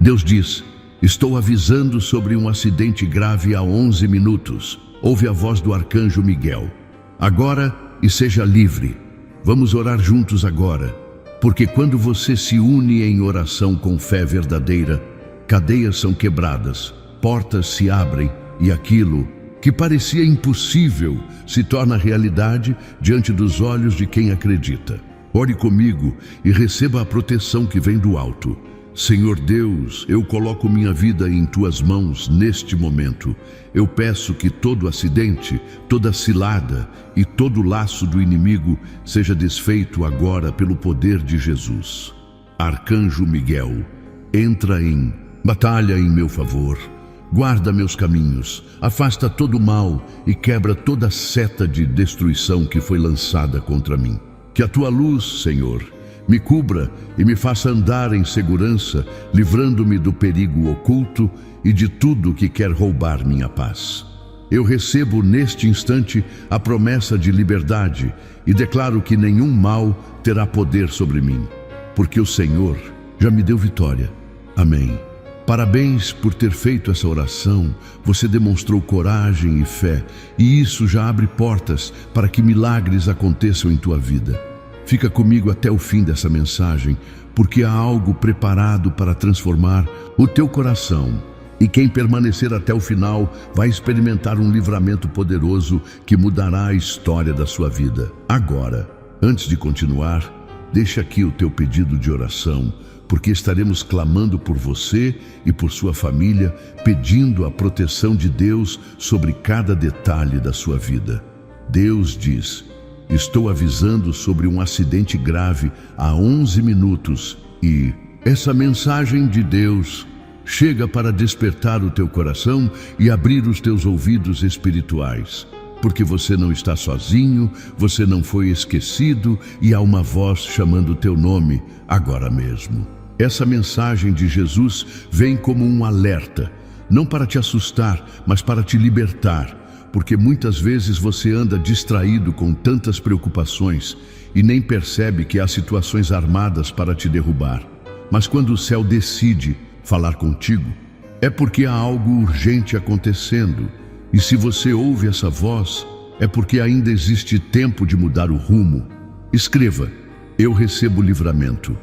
Deus diz: estou avisando sobre um acidente grave há 11 minutos. Ouve a voz do arcanjo Miguel. Agora e seja livre. Vamos orar juntos agora, porque quando você se une em oração com fé verdadeira, cadeias são quebradas, portas se abrem e aquilo que parecia impossível se torna realidade diante dos olhos de quem acredita. Ore comigo e receba a proteção que vem do alto. Senhor Deus, eu coloco minha vida em tuas mãos neste momento. Eu peço que todo acidente, toda cilada e todo laço do inimigo seja desfeito agora pelo poder de Jesus. Arcanjo Miguel, entra em batalha em meu favor. Guarda meus caminhos, afasta todo o mal e quebra toda seta de destruição que foi lançada contra mim. Que a tua luz, Senhor, me cubra e me faça andar em segurança, livrando-me do perigo oculto e de tudo que quer roubar minha paz. Eu recebo neste instante a promessa de liberdade e declaro que nenhum mal terá poder sobre mim, porque o Senhor já me deu vitória. Amém. Parabéns por ter feito essa oração. Você demonstrou coragem e fé, e isso já abre portas para que milagres aconteçam em tua vida. Fica comigo até o fim dessa mensagem, porque há algo preparado para transformar o teu coração. E quem permanecer até o final vai experimentar um livramento poderoso que mudará a história da sua vida. Agora, antes de continuar, deixa aqui o teu pedido de oração, porque estaremos clamando por você e por sua família, pedindo a proteção de Deus sobre cada detalhe da sua vida. Deus diz: estou avisando sobre um acidente grave há 11 minutos e essa mensagem de Deus chega para despertar o teu coração e abrir os teus ouvidos espirituais. Porque você não está sozinho, você não foi esquecido e há uma voz chamando o teu nome agora mesmo. Essa mensagem de Jesus vem como um alerta, não para te assustar, mas para te libertar. Porque muitas vezes você anda distraído com tantas preocupações e nem percebe que há situações armadas para te derrubar. Mas quando o céu decide falar contigo, é porque há algo urgente acontecendo. E se você ouve essa voz, é porque ainda existe tempo de mudar o rumo. Escreva: eu recebo livramento.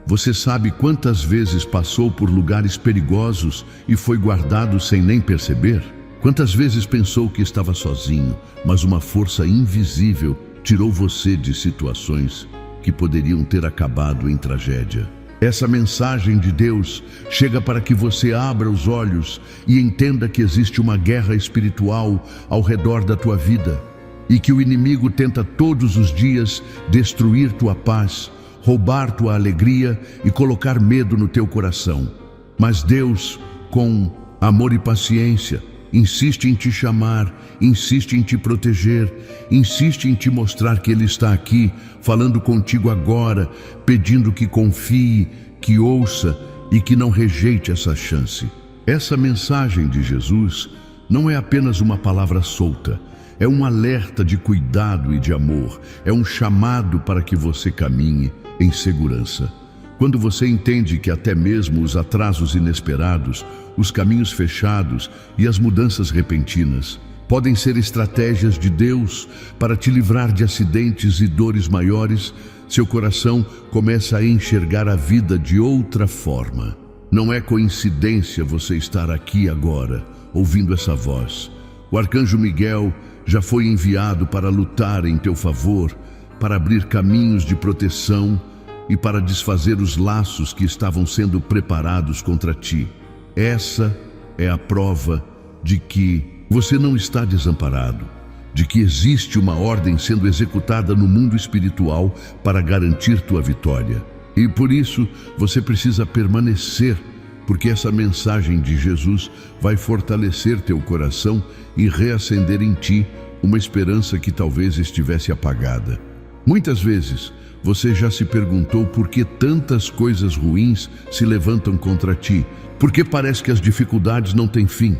Você sabe quantas vezes passou por lugares perigosos e foi guardado sem nem perceber? Quantas vezes pensou que estava sozinho, mas uma força invisível tirou você de situações que poderiam ter acabado em tragédia? Essa mensagem de Deus chega para que você abra os olhos e entenda que existe uma guerra espiritual ao redor da tua vida e que o inimigo tenta todos os dias destruir tua paz, roubar tua alegria e colocar medo no teu coração. Mas Deus, com amor e paciência, insiste em te chamar, insiste em te proteger, insiste em te mostrar que Ele está aqui, falando contigo agora, pedindo que confie, que ouça e que não rejeite essa chance. Essa mensagem de Jesus não é apenas uma palavra solta, é um alerta de cuidado e de amor, é um chamado para que você caminhe em segurança. Quando você entende que até mesmo os atrasos inesperados, os caminhos fechados e as mudanças repentinas podem ser estratégias de Deus para te livrar de acidentes e dores maiores, seu coração começa a enxergar a vida de outra forma. Não é coincidência você estar aqui agora, ouvindo essa voz. O arcanjo Miguel já foi enviado para lutar em teu favor, para abrir caminhos de proteção e para desfazer os laços que estavam sendo preparados contra ti. Essa é a prova de que você não está desamparado, de que existe uma ordem sendo executada no mundo espiritual para garantir tua vitória. E por isso você precisa permanecer, porque essa mensagem de Jesus vai fortalecer teu coração e reacender em ti uma esperança que talvez estivesse apagada. Muitas vezes você já se perguntou por que tantas coisas ruins se levantam contra ti, porque parece que as dificuldades não têm fim.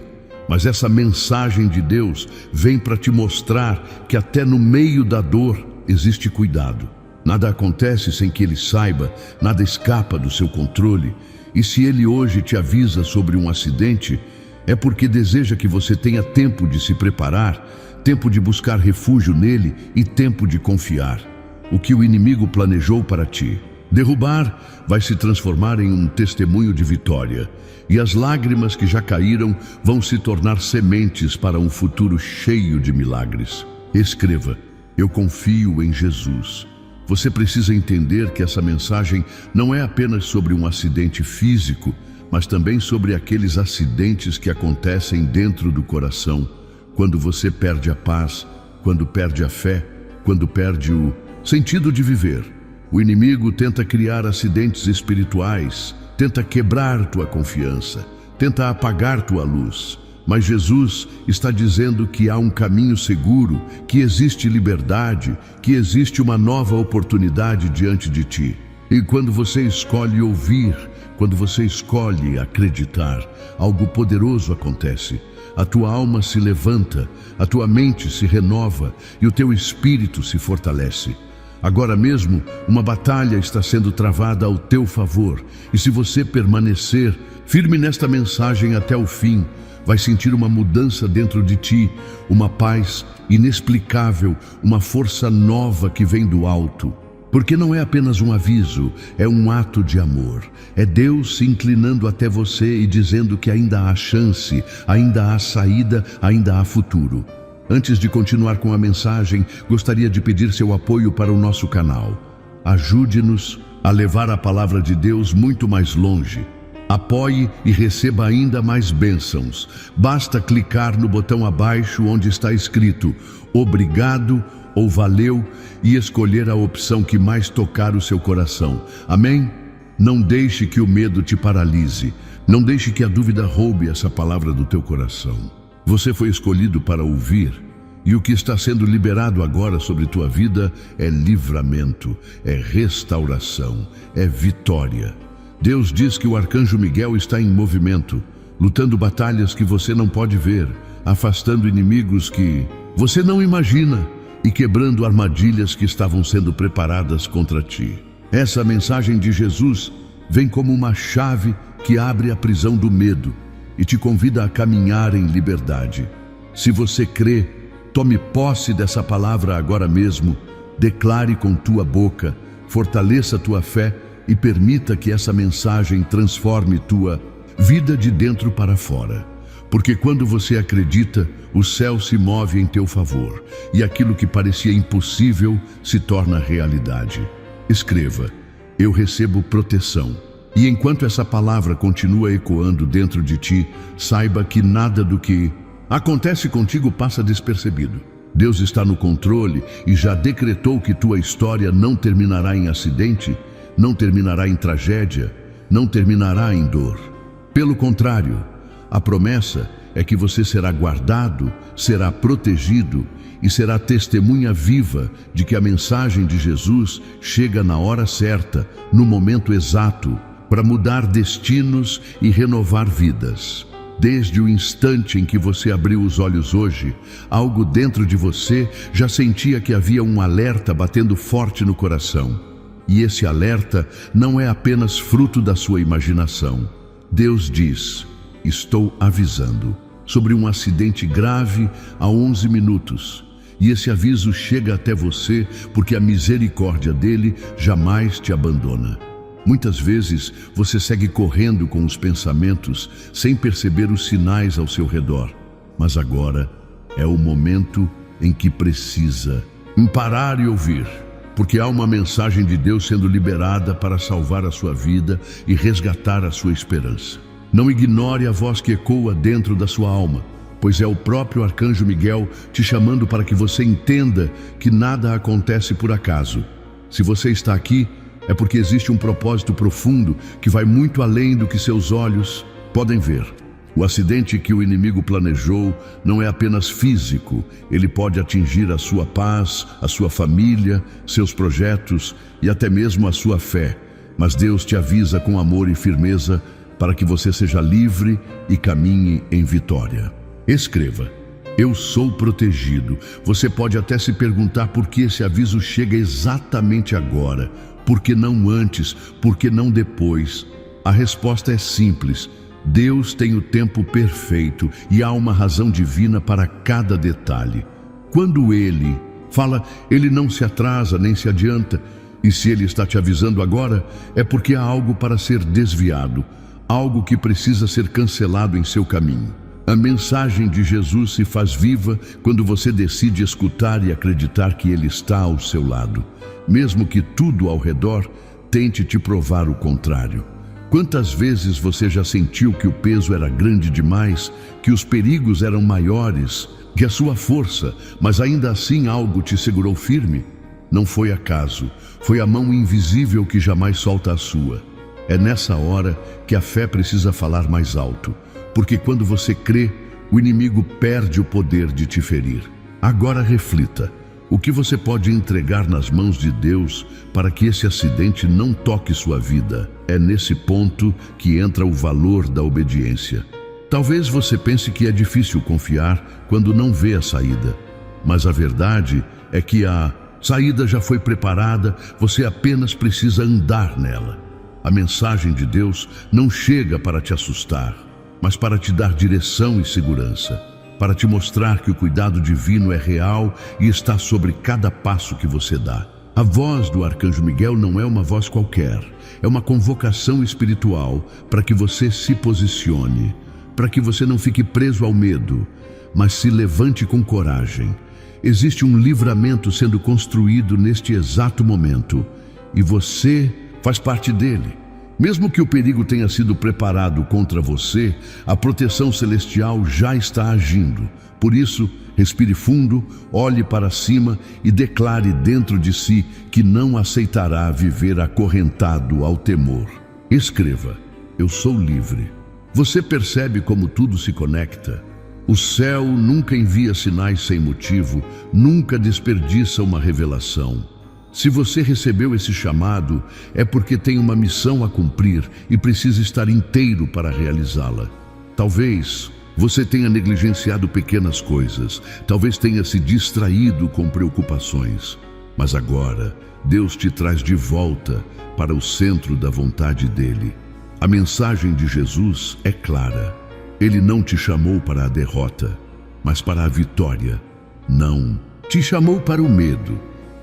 Mas essa mensagem de Deus vem para te mostrar que até no meio da dor existe cuidado. Nada acontece sem que Ele saiba, nada escapa do seu controle. E se ele hoje te avisa sobre um acidente, é porque deseja que você tenha tempo de se preparar, tempo de buscar refúgio nele e tempo de confiar. O que o inimigo planejou para ti derrubar vai se transformar em um testemunho de vitória, e as lágrimas que já caíram vão se tornar sementes para um futuro cheio de milagres. Escreva: eu confio em Jesus. Você precisa entender que essa mensagem não é apenas sobre um acidente físico, mas também sobre aqueles acidentes que acontecem dentro do coração, quando você perde a paz, quando perde a fé, quando perde o sentido de viver. O inimigo tenta criar acidentes espirituais, tenta quebrar tua confiança, tenta apagar tua luz. Mas Jesus está dizendo que há um caminho seguro, que existe liberdade, que existe uma nova oportunidade diante de ti. E quando você escolhe ouvir, quando você escolhe acreditar, algo poderoso acontece. A tua alma se levanta, a tua mente se renova e o teu espírito se fortalece. Agora mesmo, uma batalha está sendo travada ao teu favor, e se você permanecer firme nesta mensagem até o fim, vai sentir uma mudança dentro de ti, uma paz inexplicável, uma força nova que vem do alto. Porque não é apenas um aviso, é um ato de amor. É Deus se inclinando até você e dizendo que ainda há chance, ainda há saída, ainda há futuro. Antes de continuar com a mensagem, gostaria de pedir seu apoio para o nosso canal. Ajude-nos a levar a palavra de Deus muito mais longe. Apoie e receba ainda mais bênçãos. Basta clicar no botão abaixo onde está escrito "Obrigado" ou "Valeu" e escolher a opção que mais tocar o seu coração. Amém? Não deixe que o medo te paralise. Não deixe que a dúvida roube essa palavra do teu coração. Você foi escolhido para ouvir, e o que está sendo liberado agora sobre tua vida é livramento, é restauração, é vitória. Deus diz que o arcanjo Miguel está em movimento, lutando batalhas que você não pode ver, afastando inimigos que você não imagina e quebrando armadilhas que estavam sendo preparadas contra ti. Essa mensagem de Jesus vem como uma chave que abre a prisão do medo e te convida a caminhar em liberdade. Se você crê, tome posse dessa palavra agora mesmo, declare com tua boca, fortaleça tua fé e permita que essa mensagem transforme tua vida de dentro para fora. Porque quando você acredita, o céu se move em teu favor e aquilo que parecia impossível se torna realidade. Escreva: eu recebo proteção. E enquanto essa palavra continua ecoando dentro de ti, saiba que nada do que acontece contigo passa despercebido. Deus está no controle e já decretou que tua história não terminará em acidente, não terminará em tragédia, não terminará em dor. Pelo contrário, a promessa é que você será guardado, será protegido e será testemunha viva de que a mensagem de Jesus chega na hora certa, no momento exato, para mudar destinos e renovar vidas. Desde o instante em que você abriu os olhos hoje, algo dentro de você já sentia que havia um alerta batendo forte no coração. E esse alerta não é apenas fruto da sua imaginação. Deus diz: estou avisando sobre um acidente grave há 11 minutos. E esse aviso chega até você porque a misericórdia dele jamais te abandona. Muitas vezes você segue correndo com os pensamentos sem perceber os sinais ao seu redor. Mas agora é o momento em que precisa parar e ouvir, porque há uma mensagem de Deus sendo liberada para salvar a sua vida e resgatar a sua esperança. Não ignore a voz que ecoa dentro da sua alma, pois é o próprio arcanjo Miguel te chamando para que você entenda que nada acontece por acaso. Se você está aqui, é porque existe um propósito profundo que vai muito além do que seus olhos podem ver. O acidente que o inimigo planejou não é apenas físico, ele pode atingir a sua paz, a sua família, seus projetos e até mesmo a sua fé. Mas Deus te avisa com amor e firmeza para que você seja livre e caminhe em vitória. Escreva: eu sou protegido. Você pode até se perguntar por que esse aviso chega exatamente agora. Por que não antes? Por que não depois? A resposta é simples. Deus tem o tempo perfeito e há uma razão divina para cada detalhe. Quando Ele fala, Ele não se atrasa nem se adianta. E se Ele está te avisando agora, é porque há algo para ser desviado, algo que precisa ser cancelado em seu caminho. A mensagem de Jesus se faz viva quando você decide escutar e acreditar que Ele está ao seu lado, mesmo que tudo ao redor tente te provar o contrário. Quantas vezes você já sentiu que o peso era grande demais, que os perigos eram maiores que a sua força, mas ainda assim algo te segurou firme? Não foi acaso, foi a mão invisível que jamais solta a sua. É nessa hora que a fé precisa falar mais alto, porque quando você crê, o inimigo perde o poder de te ferir. Agora reflita, o que você pode entregar nas mãos de Deus para que esse acidente não toque sua vida? É nesse ponto que entra o valor da obediência. Talvez você pense que é difícil confiar quando não vê a saída, mas a verdade é que a saída já foi preparada, você apenas precisa andar nela. A mensagem de Deus não chega para te assustar, mas para te dar direção e segurança, para te mostrar que o cuidado divino é real e está sobre cada passo que você dá. A voz do Arcanjo Miguel não é uma voz qualquer, é uma convocação espiritual para que você se posicione, para que você não fique preso ao medo, mas se levante com coragem. Existe um livramento sendo construído neste exato momento e você faz parte dele. Mesmo que o perigo tenha sido preparado contra você, a proteção celestial já está agindo. Por isso, respire fundo, olhe para cima e declare dentro de si que não aceitará viver acorrentado ao temor. Escreva: eu sou livre. Você percebe como tudo se conecta? O céu nunca envia sinais sem motivo, nunca desperdiça uma revelação. Se você recebeu esse chamado, é porque tem uma missão a cumprir e precisa estar inteiro para realizá-la. Talvez você tenha negligenciado pequenas coisas, talvez tenha se distraído com preocupações, mas agora Deus te traz de volta para o centro da vontade dele. A mensagem de Jesus é clara. Ele não te chamou para a derrota, mas para a vitória. Não te chamou para o medo,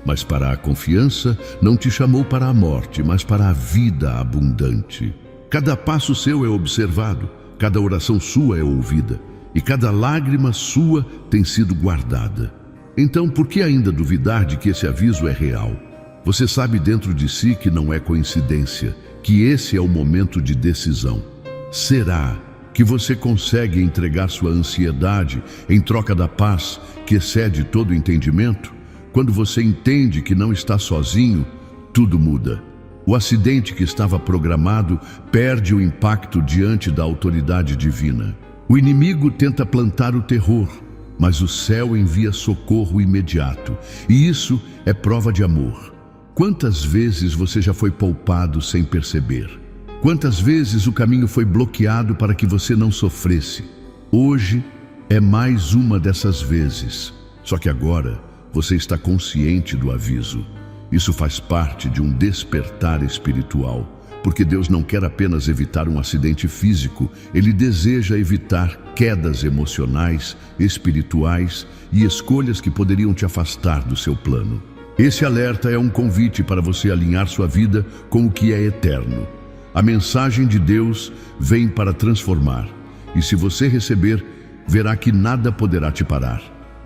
mas para a confiança. Não te chamou para a morte, mas para a vida abundante. Cada passo seu é observado, cada oração sua é ouvida, e cada lágrima sua tem sido guardada. Então, por que ainda duvidar de que esse aviso é real? Você sabe dentro de si que não é coincidência, que esse é o momento de decisão. Será que você consegue entregar sua ansiedade em troca da paz que excede todo entendimento? Quando você entende que não está sozinho, tudo muda. O acidente que estava programado perde o impacto diante da autoridade divina. O inimigo tenta plantar o terror, mas o céu envia socorro imediato, e isso é prova de amor. Quantas vezes você já foi poupado sem perceber? Quantas vezes o caminho foi bloqueado para que você não sofresse? Hoje é mais uma dessas vezes. Só que agora você está consciente do aviso. Isso faz parte de um despertar espiritual, porque Deus não quer apenas evitar um acidente físico, Ele deseja evitar quedas emocionais, espirituais e escolhas que poderiam te afastar do seu plano. Esse alerta é um convite para você alinhar sua vida com o que é eterno. A mensagem de Deus vem para transformar, e se você receber, verá que nada poderá te parar.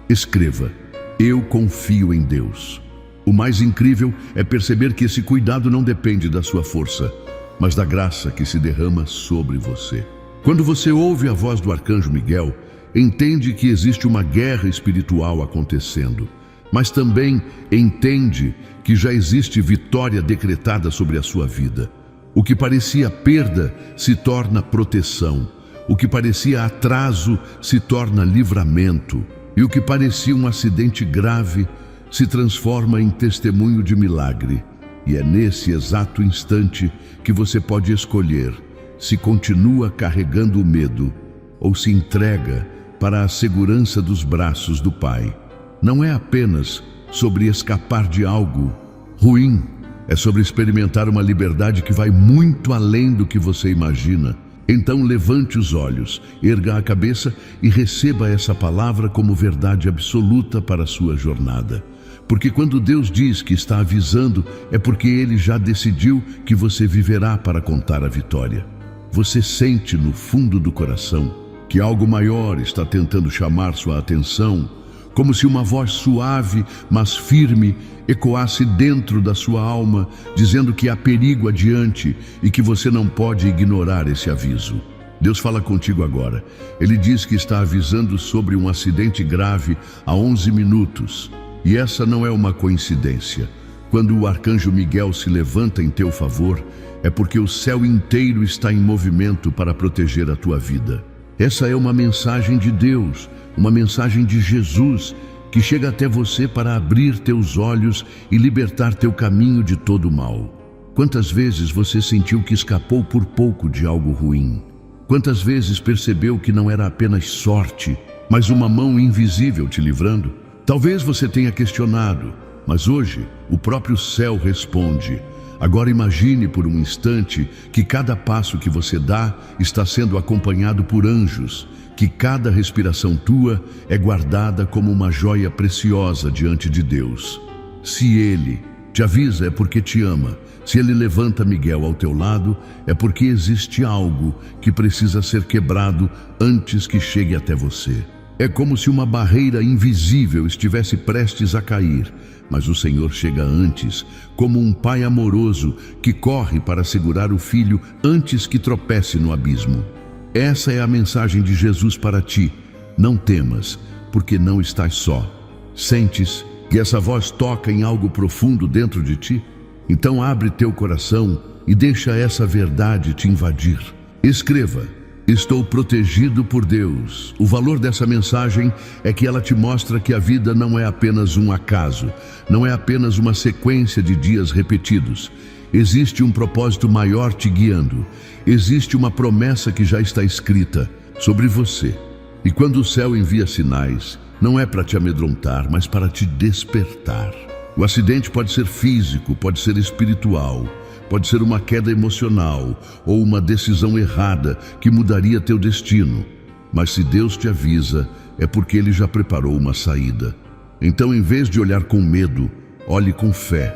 Escreva: eu confio em Deus. O mais incrível é perceber que esse cuidado não depende da sua força, mas da graça que se derrama sobre você. Quando você ouve a voz do Arcanjo Miguel, entende que existe uma guerra espiritual acontecendo, mas também entende que já existe vitória decretada sobre a sua vida. O que parecia perda se torna proteção, o que parecia atraso se torna livramento, e o que parecia um acidente grave se transforma em testemunho de milagre. E é nesse exato instante que você pode escolher se continua carregando o medo ou se entrega para a segurança dos braços do Pai. Não é apenas sobre escapar de algo ruim, É sobre experimentar uma liberdade que vai muito além do que você imagina. Então levante os olhos, erga a cabeça e receba essa palavra como verdade absoluta para a sua jornada. Porque quando Deus diz que está avisando, é porque Ele já decidiu que você viverá para contar a vitória. Você sente no fundo do coração que algo maior está tentando chamar sua atenção, como se uma voz suave, mas firme, ecoasse dentro da sua alma, dizendo que há perigo adiante e que você não pode ignorar esse aviso. Deus fala contigo agora. Ele diz que está avisando sobre um acidente grave há 11 minutos. E essa não é uma coincidência. Quando o arcanjo Miguel se levanta em teu favor, é porque o céu inteiro está em movimento para proteger a tua vida. Essa é uma mensagem de Deus, uma mensagem de Jesus, que chega até você para abrir teus olhos e libertar teu caminho de todo o mal. Quantas vezes você sentiu que escapou por pouco de algo ruim? Quantas vezes percebeu que não era apenas sorte, mas uma mão invisível te livrando? Talvez você tenha questionado, mas hoje o próprio céu responde. Agora imagine por um instante que cada passo que você dá está sendo acompanhado por anjos, que cada respiração tua é guardada como uma joia preciosa diante de Deus. Se Ele te avisa, é porque te ama. Se Ele levanta Miguel ao teu lado, é porque existe algo que precisa ser quebrado antes que chegue até você. É como se uma barreira invisível estivesse prestes a cair, mas o Senhor chega antes, como um pai amoroso que corre para segurar o filho antes que tropece no abismo. Essa é a mensagem de Jesus para ti. Não temas, porque não estás só. Sentes que essa voz toca em algo profundo dentro de ti? Então abre teu coração e deixa essa verdade te invadir. Escreva: estou protegido por Deus. O valor dessa mensagem é que ela te mostra que a vida não é apenas um acaso, não é apenas uma sequência de dias repetidos. Existe um propósito maior te guiando. Existe uma promessa que já está escrita sobre você. E quando o céu envia sinais, não é para te amedrontar, mas para te despertar. O acidente pode ser físico, pode ser espiritual, pode ser uma queda emocional ou uma decisão errada que mudaria teu destino. Mas se Deus te avisa, é porque Ele já preparou uma saída. Então, em vez de olhar com medo, olhe com fé,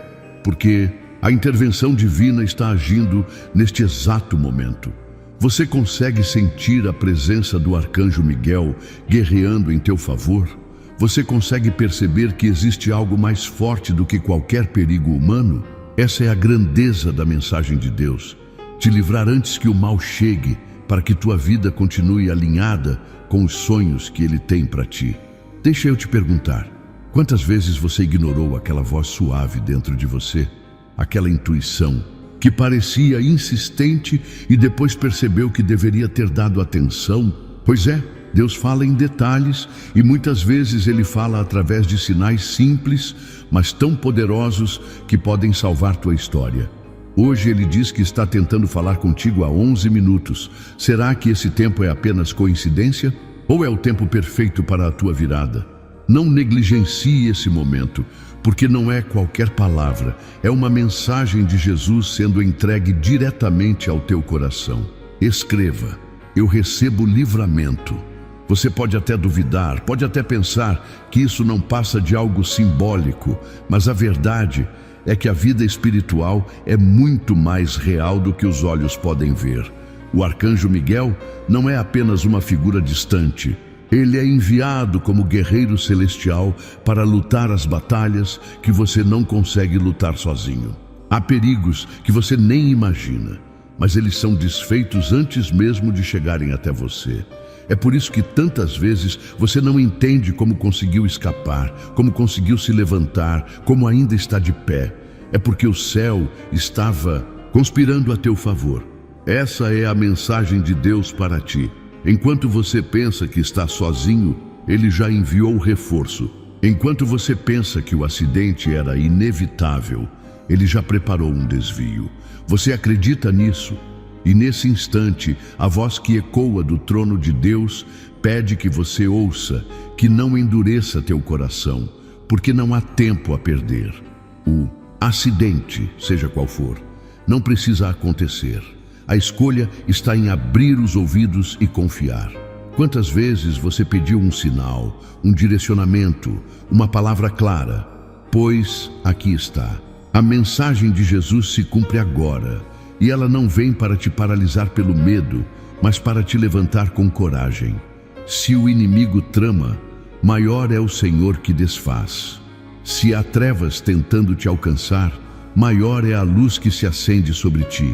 porque a intervenção divina está agindo neste exato momento. Você consegue sentir a presença do arcanjo Miguel guerreando em teu favor? Você consegue perceber que existe algo mais forte do que qualquer perigo humano? Essa é a grandeza da mensagem de Deus. Te livrar antes que o mal chegue, para que tua vida continue alinhada com os sonhos que Ele tem para ti. Deixa eu te perguntar, quantas vezes você ignorou aquela voz suave dentro de você? Aquela intuição que parecia insistente e depois percebeu que deveria ter dado atenção? Pois é, Deus fala em detalhes e muitas vezes Ele fala através de sinais simples, mas tão poderosos que podem salvar tua história. Hoje Ele diz que está tentando falar contigo há 11 minutos. Será que esse tempo é apenas coincidência? Ou é o tempo perfeito para a tua virada? Não negligencie esse momento, porque não é qualquer palavra, é uma mensagem de Jesus sendo entregue diretamente ao teu coração. Escreva: eu recebo livramento. Você pode até duvidar, pode até pensar que isso não passa de algo simbólico, mas a verdade é que a vida espiritual é muito mais real do que os olhos podem ver. O arcanjo Miguel não é apenas uma figura distante. Ele é enviado como guerreiro celestial para lutar as batalhas que você não consegue lutar sozinho. Há perigos que você nem imagina, mas eles são desfeitos antes mesmo de chegarem até você. É por isso que tantas vezes você não entende como conseguiu escapar, como conseguiu se levantar, como ainda está de pé. É porque o céu estava conspirando a teu favor. Essa é a mensagem de Deus para ti. Enquanto você pensa que está sozinho, Ele já enviou o reforço. Enquanto você pensa que o acidente era inevitável, Ele já preparou um desvio. Você acredita nisso? E nesse instante, a voz que ecoa do trono de Deus pede que você ouça, que não endureça teu coração, porque não há tempo a perder. O Acidente, seja qual for, não precisa acontecer. A escolha está em abrir os ouvidos e confiar. Quantas vezes você pediu um sinal, um direcionamento, uma palavra clara? Pois aqui está. A mensagem de Jesus se cumpre agora, e ela não vem para te paralisar pelo medo, mas para te levantar com coragem. Se o inimigo trama, maior é o Senhor que desfaz. Se há trevas tentando te alcançar, maior é a luz que se acende sobre ti.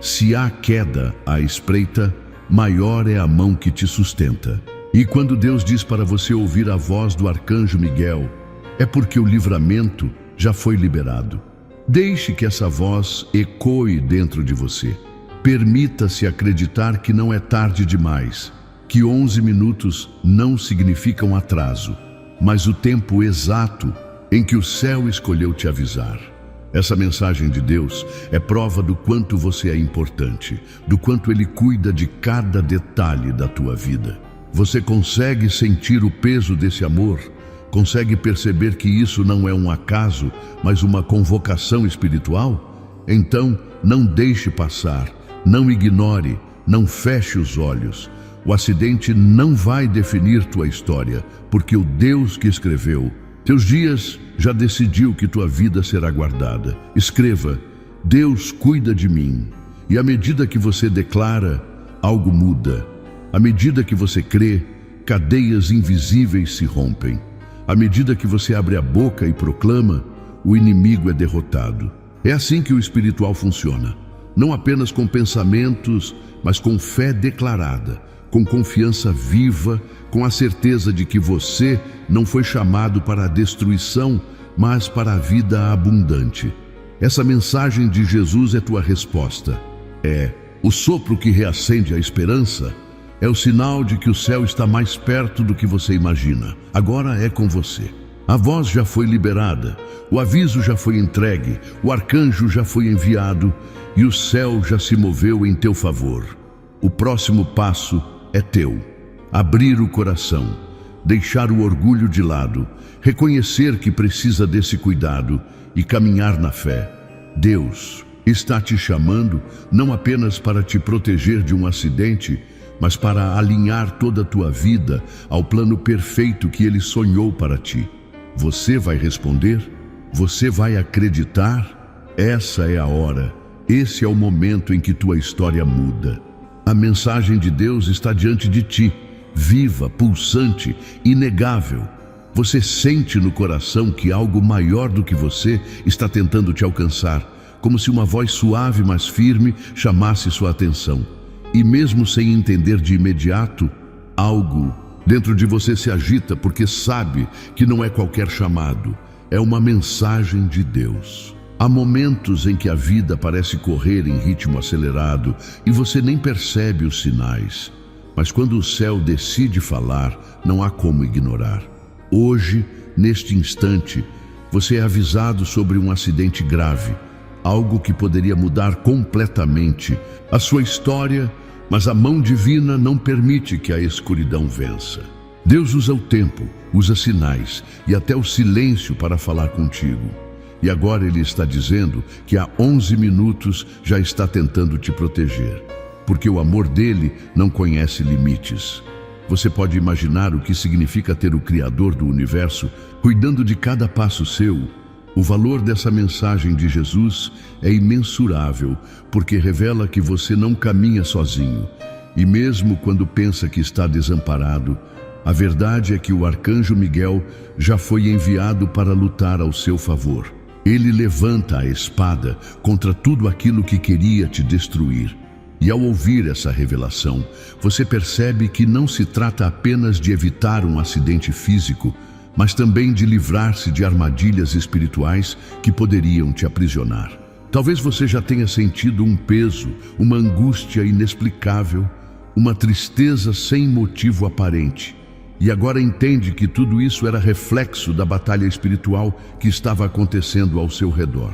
Se há queda à espreita, maior é a mão que te sustenta. E quando Deus diz para você ouvir a voz do arcanjo Miguel, é porque o livramento já foi liberado. Deixe que essa voz ecoe dentro de você. Permita-se acreditar que não é tarde demais, que 11 minutos não significam atraso, mas o tempo exato em que o céu escolheu te avisar. Essa mensagem de Deus é prova do quanto você é importante, do quanto Ele cuida de cada detalhe da tua vida. Você consegue sentir o peso desse amor? Consegue perceber que isso não é um acaso, mas uma convocação espiritual? Então, não deixe passar, não ignore, não feche os olhos. O acidente não vai definir tua história, porque o Deus que escreveu teus dias já decidiu que tua vida será guardada. Escreva: Deus cuida de mim. E à medida que você declara, algo muda. À medida que você crê, cadeias invisíveis se rompem. À medida que você abre a boca e proclama, o inimigo é derrotado. É assim que o espiritual funciona. Não apenas com pensamentos, mas com fé declarada, com confiança viva, com a certeza de que você não foi chamado para a destruição, mas para a vida abundante. Essa mensagem de Jesus é tua resposta. É o sopro que reacende a esperança, é o sinal de que o céu está mais perto do que você imagina. Agora é com você. A voz já foi liberada, o aviso já foi entregue, o arcanjo já foi enviado e o céu já se moveu em teu favor. O próximo passo é teu. Abrir o coração, deixar o orgulho de lado, reconhecer que precisa desse cuidado e caminhar na fé. Deus está te chamando não apenas para te proteger de um acidente, mas para alinhar toda a tua vida ao plano perfeito que Ele sonhou para ti. Você vai responder? Você vai acreditar? Essa é a hora, esse é o momento em que tua história muda. A mensagem de Deus está diante de ti, viva, pulsante, inegável. Você sente no coração que algo maior do que você está tentando te alcançar, como se uma voz suave, mas firme, chamasse sua atenção. E mesmo sem entender de imediato, algo dentro de você se agita porque sabe que não é qualquer chamado, é uma mensagem de Deus. Há momentos em que a vida parece correr em ritmo acelerado e você nem percebe os sinais. Mas quando o céu decide falar, não há como ignorar. Hoje, neste instante, você é avisado sobre um acidente grave, algo que poderia mudar completamente a sua história, mas a mão divina não permite que a escuridão vença. Deus usa o tempo, usa sinais e até o silêncio para falar contigo. E agora Ele está dizendo que há 11 minutos já está tentando te proteger, porque o amor dele não conhece limites. Você pode imaginar o que significa ter o Criador do universo cuidando de cada passo seu. O valor dessa mensagem de Jesus é imensurável, porque revela que você não caminha sozinho. E mesmo quando pensa que está desamparado, a verdade é que o arcanjo Miguel já foi enviado para lutar ao seu favor. Ele levanta a espada contra tudo aquilo que queria te destruir. E ao ouvir essa revelação, você percebe que não se trata apenas de evitar um acidente físico, mas também de livrar-se de armadilhas espirituais que poderiam te aprisionar. Talvez você já tenha sentido um peso, uma angústia inexplicável, uma tristeza sem motivo aparente. E agora entende que tudo isso era reflexo da batalha espiritual que estava acontecendo ao seu redor.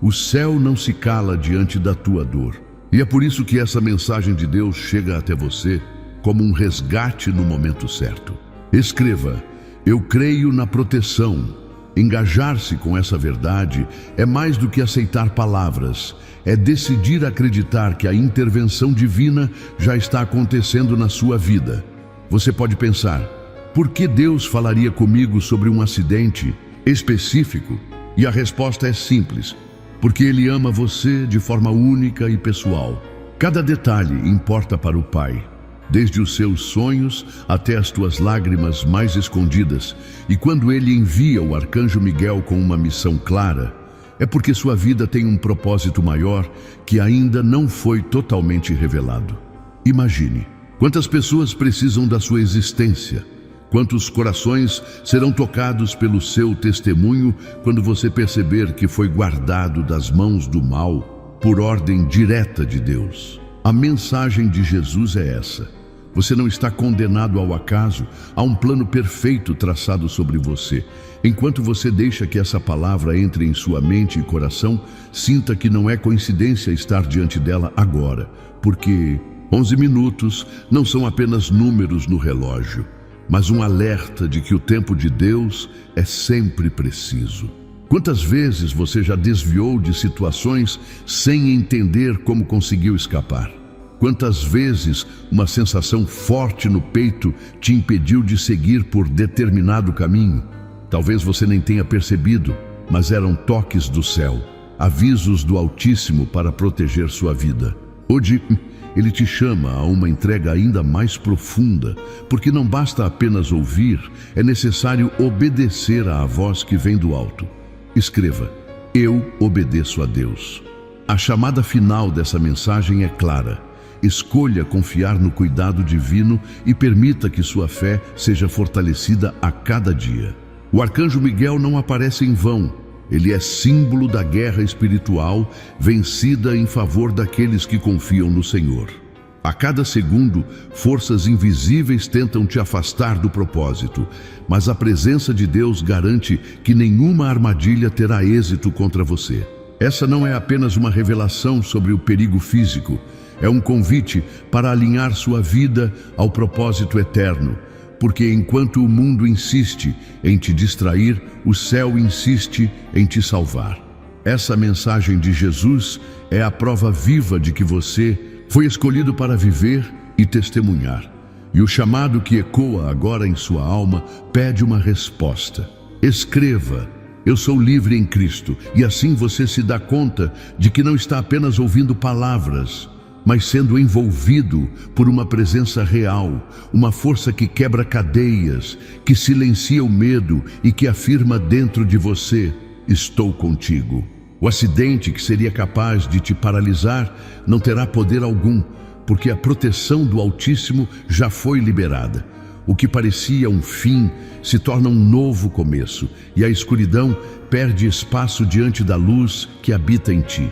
O céu não se cala diante da tua dor. E é por isso que essa mensagem de Deus chega até você como um resgate no momento certo. Escreva: eu creio na proteção, Engajar-se com essa verdade é mais do que aceitar palavras, é decidir acreditar que a intervenção divina já está acontecendo na sua vida. Você pode pensar, por que Deus falaria comigo sobre um acidente específico? E a resposta é simples, porque Ele ama você de forma única e pessoal. Cada detalhe importa para o Pai, desde os seus sonhos até as tuas lágrimas mais escondidas. E quando Ele envia o arcanjo Miguel com uma missão clara, é porque sua vida tem um propósito maior que ainda não foi totalmente revelado. Imagine, quantas pessoas precisam da sua existência? Quantos corações serão tocados pelo seu testemunho quando você perceber que foi guardado das mãos do mal por ordem direta de Deus? A mensagem de Jesus é essa. Você não está condenado ao acaso, há um plano perfeito traçado sobre você. Enquanto você deixa que essa palavra entre em sua mente e coração, sinta que não é coincidência estar diante dela agora, porque 11 minutos não são apenas números no relógio, mas um alerta de que o tempo de Deus é sempre preciso. Quantas vezes você já desviou de situações sem entender como conseguiu escapar? Quantas vezes uma sensação forte no peito te impediu de seguir por determinado caminho? Talvez você nem tenha percebido, mas eram toques do céu, avisos do Altíssimo para proteger sua vida. Hoje, Ele te chama a uma entrega ainda mais profunda, porque não basta apenas ouvir, é necessário obedecer à voz que vem do alto. Escreva: eu obedeço a Deus. A chamada final dessa mensagem é clara. Escolha confiar no cuidado divino e permita que sua fé seja fortalecida a cada dia. O arcanjo Miguel não aparece em vão. Ele é símbolo da guerra espiritual vencida em favor daqueles que confiam no Senhor. A cada segundo, forças invisíveis tentam te afastar do propósito, mas a presença de Deus garante que nenhuma armadilha terá êxito contra você. Essa não é apenas uma revelação sobre o perigo físico, é um convite para alinhar sua vida ao propósito eterno, porque enquanto o mundo insiste em te distrair, o céu insiste em te salvar. Essa mensagem de Jesus é a prova viva de que você foi escolhido para viver e testemunhar. E o chamado que ecoa agora em sua alma pede uma resposta. Escreva: eu sou livre em Cristo, e assim você se dá conta de que não está apenas ouvindo palavras, mas sendo envolvido por uma presença real, uma força que quebra cadeias, que silencia o medo e que afirma dentro de você: estou contigo. O acidente que seria capaz de te paralisar não terá poder algum, porque a proteção do Altíssimo já foi liberada. O que parecia um fim se torna um novo começo, e a escuridão perde espaço diante da luz que habita em ti.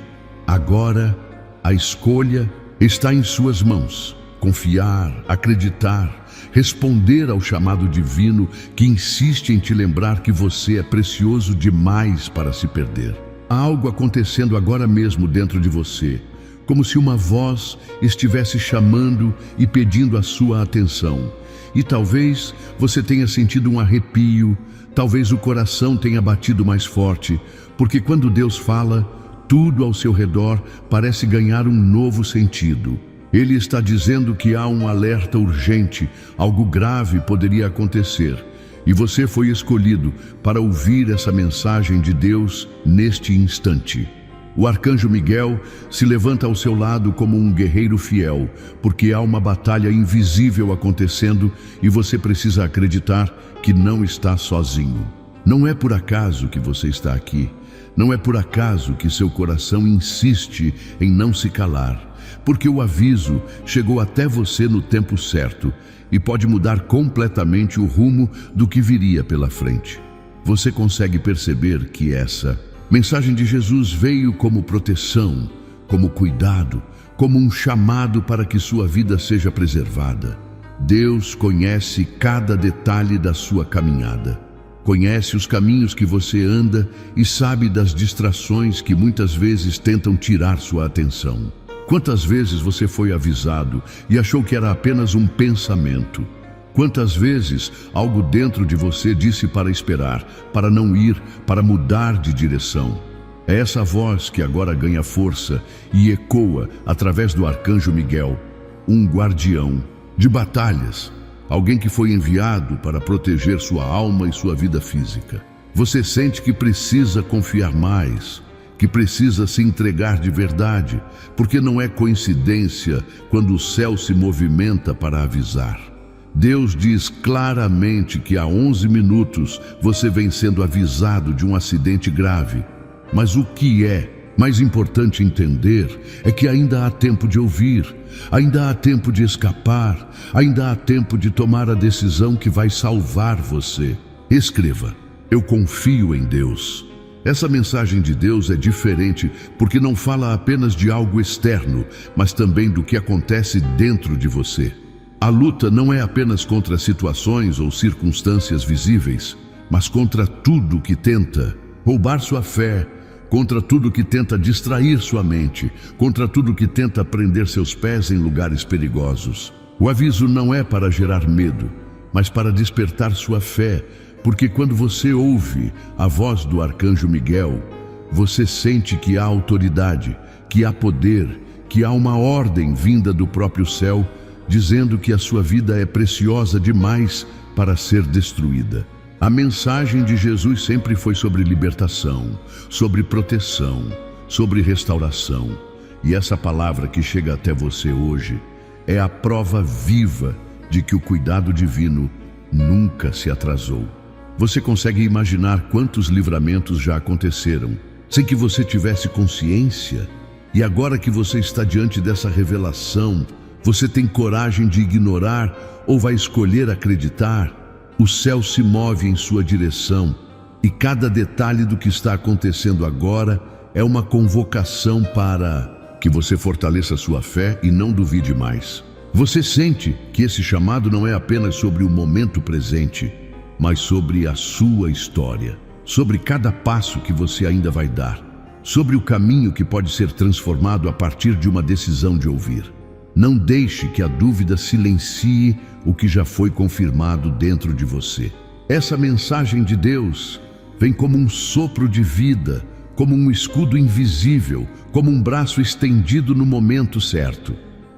Agora, a escolha está em suas mãos. Confiar, acreditar, responder ao chamado divino que insiste em te lembrar que você é precioso demais para se perder. Há algo acontecendo agora mesmo dentro de você, como se uma voz estivesse chamando e pedindo a sua atenção. E talvez você tenha sentido um arrepio, talvez o coração tenha batido mais forte, porque quando Deus fala, tudo ao seu redor parece ganhar um novo sentido. Ele está dizendo que há um alerta urgente, algo grave poderia acontecer. E você foi escolhido para ouvir essa mensagem de Deus neste instante. O arcanjo Miguel se levanta ao seu lado como um guerreiro fiel, porque há uma batalha invisível acontecendo e você precisa acreditar que não está sozinho. Não é por acaso que você está aqui. Não é por acaso que seu coração insiste em não se calar, porque o aviso chegou até você no tempo certo e pode mudar completamente o rumo do que viria pela frente. Você consegue perceber que essa mensagem de Jesus veio como proteção, como cuidado, como um chamado para que sua vida seja preservada. Deus conhece cada detalhe da sua caminhada. Conhece os caminhos que você anda e sabe das distrações que muitas vezes tentam tirar sua atenção. Quantas vezes você foi avisado e achou que era apenas um pensamento? Quantas vezes algo dentro de você disse para esperar, para não ir, para mudar de direção? É essa voz que agora ganha força e ecoa através do arcanjo Miguel, um guardião de batalhas, alguém que foi enviado para proteger sua alma e sua vida física. Você sente que precisa confiar mais, que precisa se entregar de verdade, porque não é coincidência quando o céu se movimenta para avisar. Deus diz claramente que há 11 minutos você vem sendo avisado de um acidente grave. Mas o que é mais importante entender é que ainda há tempo de ouvir, ainda há tempo de escapar, ainda há tempo de tomar a decisão que vai salvar você. Escreva: eu confio em Deus. Essa mensagem de Deus é diferente porque não fala apenas de algo externo, mas também do que acontece dentro de você. A luta não é apenas contra situações ou circunstâncias visíveis, mas contra tudo que tenta roubar sua fé, contra tudo que tenta distrair sua mente, contra tudo que tenta prender seus pés em lugares perigosos. O aviso não é para gerar medo, mas para despertar sua fé, porque quando você ouve a voz do arcanjo Miguel, você sente que há autoridade, que há poder, que há uma ordem vinda do próprio céu, dizendo que a sua vida é preciosa demais para ser destruída. A mensagem de Jesus sempre foi sobre libertação, sobre proteção, sobre restauração. E essa palavra que chega até você hoje é a prova viva de que o cuidado divino nunca se atrasou. Você consegue imaginar quantos livramentos já aconteceram, sem que você tivesse consciência? E agora que você está diante dessa revelação, você tem coragem de ignorar ou vai escolher acreditar? O céu se move em sua direção e cada detalhe do que está acontecendo agora é uma convocação para que você fortaleça sua fé e não duvide mais. Você sente que esse chamado não é apenas sobre o momento presente, mas sobre a sua história, sobre cada passo que você ainda vai dar, sobre o caminho que pode ser transformado a partir de uma decisão de ouvir. Não deixe que a dúvida silencie o que já foi confirmado dentro de você. Essa mensagem de Deus vem como um sopro de vida, como um escudo invisível, como um braço estendido no momento certo.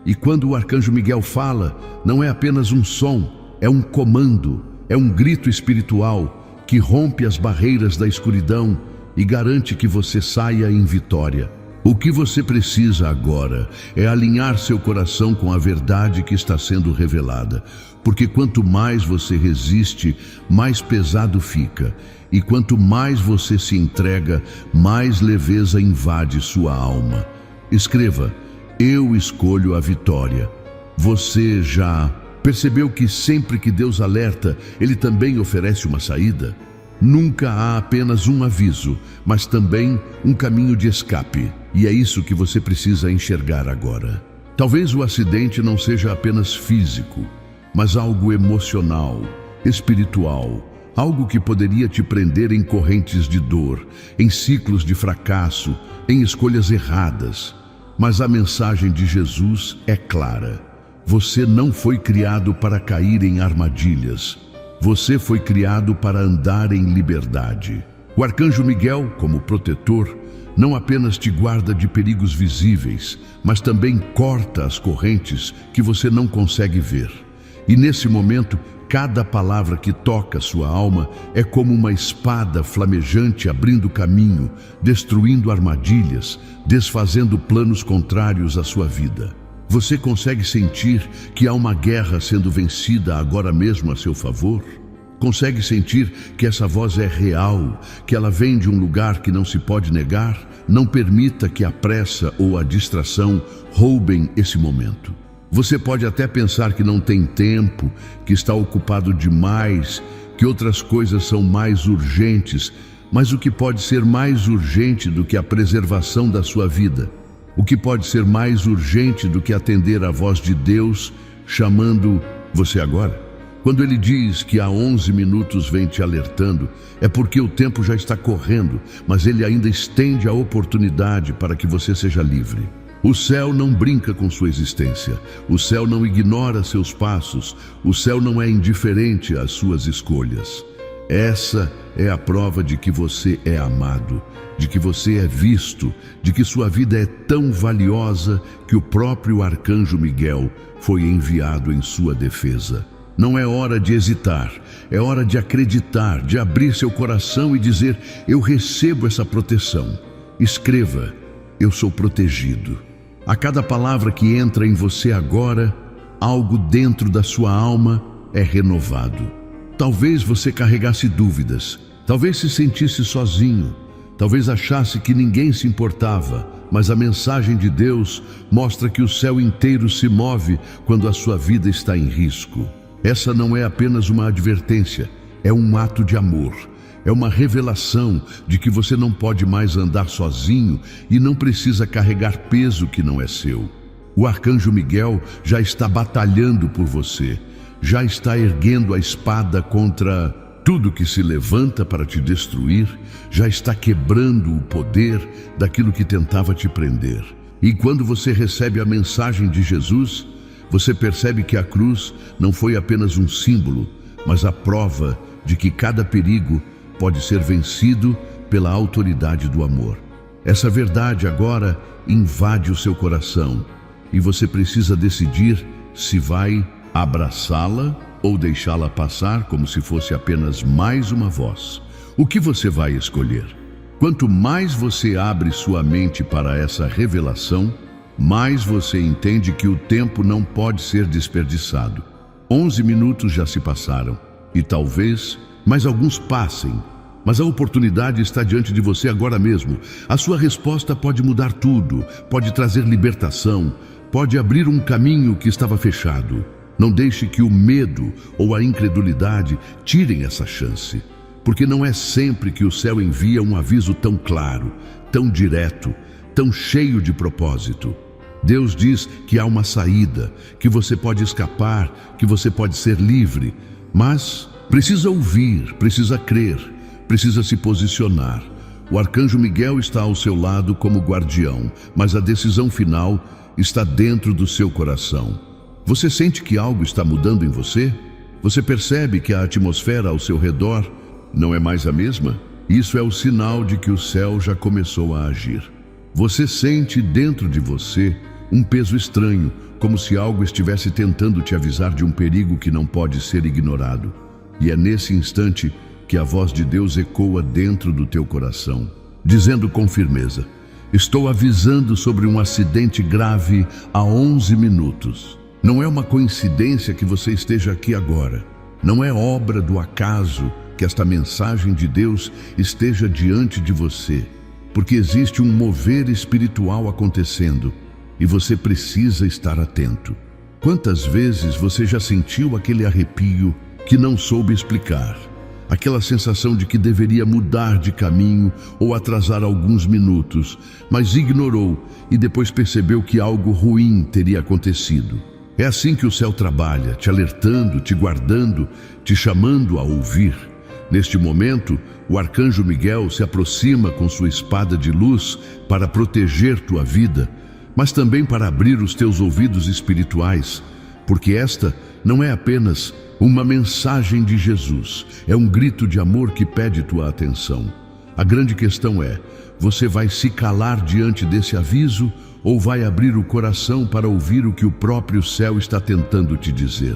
E quando o arcanjo Miguel fala, não é apenas um som, é um comando, é um grito espiritual que rompe as barreiras da escuridão e garante que você saia em vitória. O que você precisa agora é alinhar seu coração com a verdade que está sendo revelada, porque quanto mais você resiste, mais pesado fica, e quanto mais você se entrega, mais leveza invade sua alma. Escreva: eu escolho a vitória. Você já percebeu que sempre que Deus alerta, Ele também oferece uma saída? Nunca há apenas um aviso, mas também um caminho de escape. E é isso que você precisa enxergar agora. Talvez o acidente não seja apenas físico, mas algo emocional, espiritual, algo que poderia te prender em correntes de dor, em ciclos de fracasso, em escolhas erradas. Mas a mensagem de Jesus é clara. Você não foi criado para cair em armadilhas. Você foi criado para andar em liberdade. O arcanjo Miguel, como protetor, não apenas te guarda de perigos visíveis, mas também corta as correntes que você não consegue ver. E nesse momento, cada palavra que toca sua alma é como uma espada flamejante abrindo caminho, destruindo armadilhas, desfazendo planos contrários à sua vida. Você consegue sentir que há uma guerra sendo vencida agora mesmo a seu favor? Consegue sentir que essa voz é real, que ela vem de um lugar que não se pode negar? Não permita que a pressa ou a distração roubem esse momento. Você pode até pensar que não tem tempo, que está ocupado demais, que outras coisas são mais urgentes, mas o que pode ser mais urgente do que a preservação da sua vida? O que pode ser mais urgente do que atender à voz de Deus chamando você agora? Quando Ele diz que há 11 minutos vem te alertando, é porque o tempo já está correndo, mas Ele ainda estende a oportunidade para que você seja livre. O céu não brinca com sua existência. O céu não ignora seus passos. O céu não é indiferente às suas escolhas. Essa é a prova de que você é amado, de que você é visto, de que sua vida é tão valiosa que o próprio arcanjo Miguel foi enviado em sua defesa. Não é hora de hesitar, é hora de acreditar, de abrir seu coração e dizer: eu recebo essa proteção. Escreva: eu sou protegido. A cada palavra que entra em você agora, algo dentro da sua alma é renovado. Talvez você carregasse dúvidas, talvez se sentisse sozinho, talvez achasse que ninguém se importava, mas a mensagem de Deus mostra que o céu inteiro se move quando a sua vida está em risco. Essa não é apenas uma advertência, é um ato de amor. É uma revelação de que você não pode mais andar sozinho e não precisa carregar peso que não é seu. O arcanjo Miguel já está batalhando por você, já está erguendo a espada contra tudo que se levanta para te destruir, já está quebrando o poder daquilo que tentava te prender. E quando você recebe a mensagem de Jesus, você percebe que a cruz não foi apenas um símbolo, mas a prova de que cada perigo pode ser vencido pela autoridade do amor. Essa verdade agora invade o seu coração e você precisa decidir se vai abraçá-la ou deixá-la passar como se fosse apenas mais uma voz. O que você vai escolher? Quanto mais você abre sua mente para essa revelação, mais você entende que o tempo não pode ser desperdiçado. 11 minutos já se passaram e talvez mais alguns passem, mas a oportunidade está diante de você agora mesmo. A sua resposta pode mudar tudo, pode trazer libertação, pode abrir um caminho que estava fechado. Não deixe que o medo ou a incredulidade tirem essa chance, porque não é sempre que o céu envia um aviso tão claro, tão direto, tão cheio de propósito. Deus diz que há uma saída, que você pode escapar, que você pode ser livre, mas precisa ouvir, precisa crer, precisa se posicionar. O arcanjo Miguel está ao seu lado como guardião, mas a decisão final está dentro do seu coração. Você sente que algo está mudando em você? Você percebe que a atmosfera ao seu redor não é mais a mesma? Isso é o sinal de que o céu já começou a agir. Você sente dentro de você um peso estranho, como se algo estivesse tentando te avisar de um perigo que não pode ser ignorado. E é nesse instante que a voz de Deus ecoa dentro do teu coração, dizendo com firmeza: estou avisando sobre um acidente grave há 11 minutos. Não é uma coincidência que você esteja aqui agora. Não é obra do acaso que esta mensagem de Deus esteja diante de você, porque existe um mover espiritual acontecendo e você precisa estar atento. Quantas vezes você já sentiu aquele arrepio que não soube explicar? Aquela sensação de que deveria mudar de caminho ou atrasar alguns minutos, mas ignorou e depois percebeu que algo ruim teria acontecido. É assim que o céu trabalha, te alertando, te guardando, te chamando a ouvir. Neste momento, o arcanjo Miguel se aproxima com sua espada de luz para proteger tua vida, mas também para abrir os teus ouvidos espirituais, porque esta não é apenas uma mensagem de Jesus, é um grito de amor que pede tua atenção. A grande questão é: você vai se calar diante desse aviso ou vai abrir o coração para ouvir o que o próprio céu está tentando te dizer?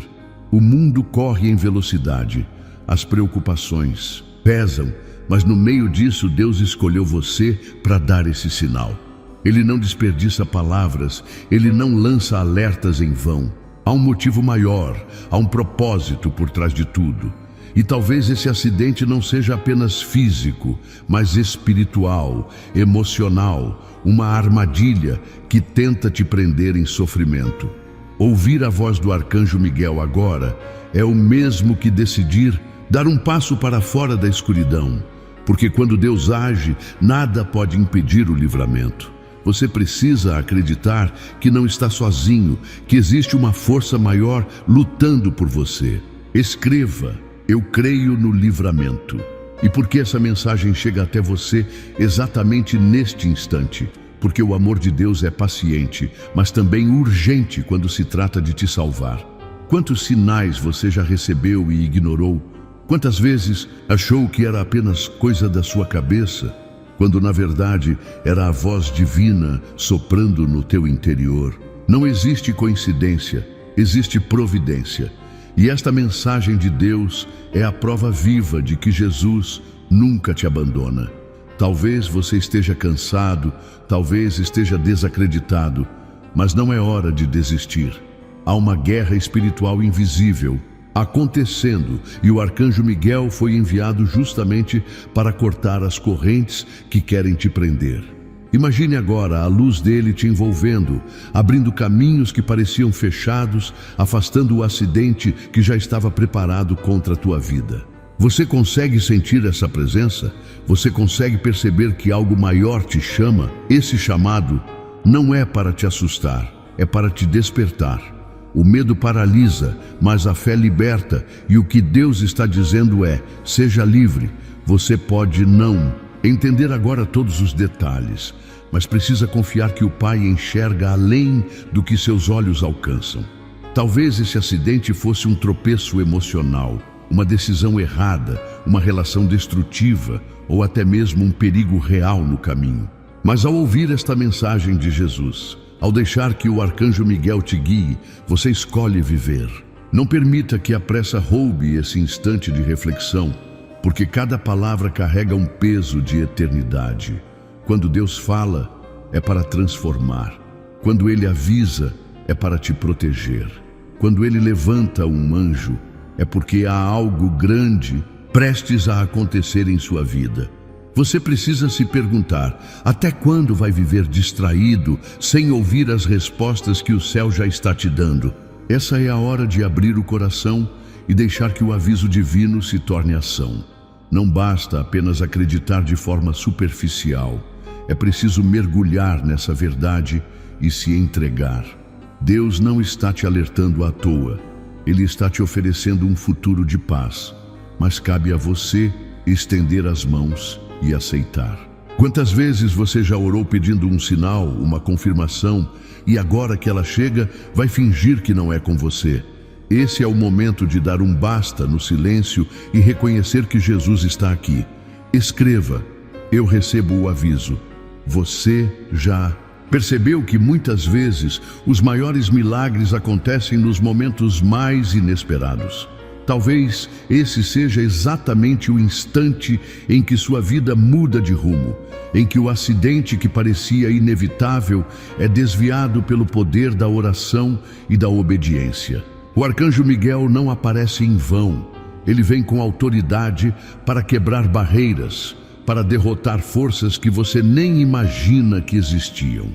O mundo corre em velocidade, as preocupações pesam, mas no meio disso Deus escolheu você para dar esse sinal. Ele não desperdiça palavras, ele não lança alertas em vão. Há um motivo maior, há um propósito por trás de tudo. E talvez esse acidente não seja apenas físico, mas espiritual, emocional, uma armadilha que tenta te prender em sofrimento. Ouvir a voz do arcanjo Miguel agora é o mesmo que decidir dar um passo para fora da escuridão, porque quando Deus age, nada pode impedir o livramento. Você precisa acreditar que não está sozinho, que existe uma força maior lutando por você. Escreva: eu creio no livramento. E porque essa mensagem chega até você exatamente neste instante, porque o amor de Deus é paciente, mas também urgente quando se trata de te salvar. Quantos sinais você já recebeu e ignorou? Quantas vezes achou que era apenas coisa da sua cabeça, quando na verdade era a voz divina soprando no teu interior? Não existe coincidência, existe providência. E esta mensagem de Deus é a prova viva de que Jesus nunca te abandona. Talvez você esteja cansado, talvez esteja desacreditado, mas não é hora de desistir. Há uma guerra espiritual invisível acontecendo e o arcanjo Miguel foi enviado justamente para cortar as correntes que querem te prender. Imagine agora a luz dele te envolvendo, abrindo caminhos que pareciam fechados, afastando o acidente que já estava preparado contra a tua vida. Você consegue sentir essa presença? Você consegue perceber que algo maior te chama? Esse chamado não é para te assustar, é para te despertar. O medo paralisa, mas a fé liberta, e o que Deus está dizendo é: seja livre. Você pode não entender agora todos os detalhes, mas precisa confiar que o Pai enxerga além do que seus olhos alcançam. Talvez esse acidente fosse um tropeço emocional, uma decisão errada, uma relação destrutiva ou até mesmo um perigo real no caminho. Mas ao ouvir esta mensagem de Jesus, ao deixar que o arcanjo Miguel te guie, você escolhe viver. Não permita que a pressa roube esse instante de reflexão, porque cada palavra carrega um peso de eternidade. Quando Deus fala, é para transformar. Quando Ele avisa, é para te proteger. Quando Ele levanta um anjo, é porque há algo grande prestes a acontecer em sua vida. Você precisa se perguntar: até quando vai viver distraído, sem ouvir as respostas que o céu já está te dando? Essa é a hora de abrir o coração e deixar que o aviso divino se torne ação. Não basta apenas acreditar de forma superficial. É preciso mergulhar nessa verdade e se entregar. Deus não está te alertando à toa. Ele está te oferecendo um futuro de paz, mas cabe a você estender as mãos e aceitar. Quantas vezes você já orou pedindo um sinal, uma confirmação, e agora que ela chega, vai fingir que não é com você? Esse é o momento de dar um basta no silêncio e reconhecer que Jesus está aqui. Escreva: eu recebo o aviso. Você já percebeu que muitas vezes os maiores milagres acontecem nos momentos mais inesperados? Talvez esse seja exatamente o instante em que sua vida muda de rumo, em que o acidente que parecia inevitável é desviado pelo poder da oração e da obediência. O arcanjo Miguel não aparece em vão. Ele vem com autoridade para quebrar barreiras, para derrotar forças que você nem imagina que existiam.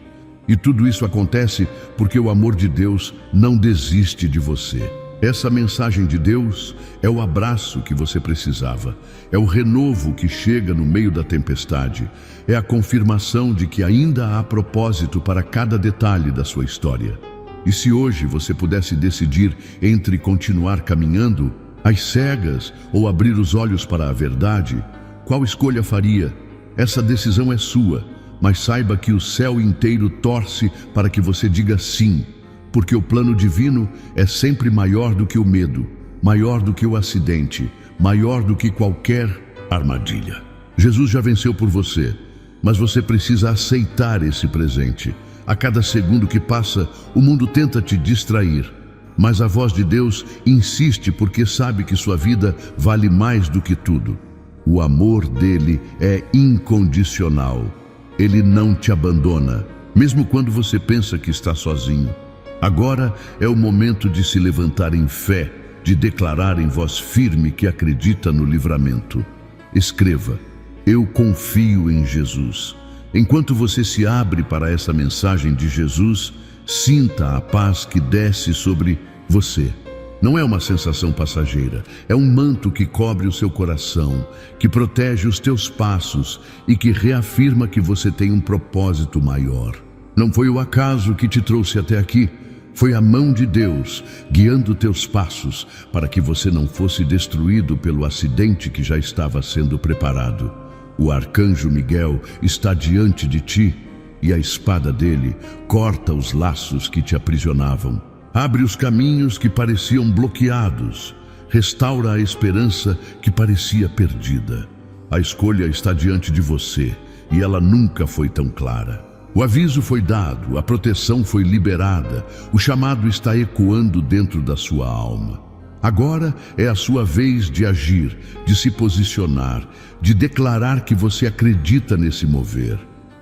E tudo isso acontece porque o amor de Deus não desiste de você. Essa mensagem de Deus é o abraço que você precisava, é o renovo que chega no meio da tempestade, é a confirmação de que ainda há propósito para cada detalhe da sua história. E se hoje você pudesse decidir entre continuar caminhando às cegas ou abrir os olhos para a verdade, qual escolha faria? Essa decisão é sua, mas saiba que o céu inteiro torce para que você diga sim, porque o plano divino é sempre maior do que o medo, maior do que o acidente, maior do que qualquer armadilha. Jesus já venceu por você, mas você precisa aceitar esse presente. A cada segundo que passa, o mundo tenta te distrair, mas a voz de Deus insiste porque sabe que sua vida vale mais do que tudo. O amor dele é incondicional. Ele não te abandona, mesmo quando você pensa que está sozinho. Agora é o momento de se levantar em fé, de declarar em voz firme que acredita no livramento. Escreva: eu confio em Jesus. Enquanto você se abre para essa mensagem de Jesus, sinta a paz que desce sobre você. Não é uma sensação passageira, é um manto que cobre o seu coração, que protege os teus passos e que reafirma que você tem um propósito maior. Não foi o acaso que te trouxe até aqui, foi a mão de Deus guiando teus passos para que você não fosse destruído pelo acidente que já estava sendo preparado. O arcanjo Miguel está diante de ti e a espada dele corta os laços que te aprisionavam. Abre os caminhos que pareciam bloqueados. Restaura a esperança que parecia perdida. A escolha está diante de você e ela nunca foi tão clara. O aviso foi dado, a proteção foi liberada, o chamado está ecoando dentro da sua alma. Agora é a sua vez de agir, de se posicionar, de declarar que você acredita nesse mover.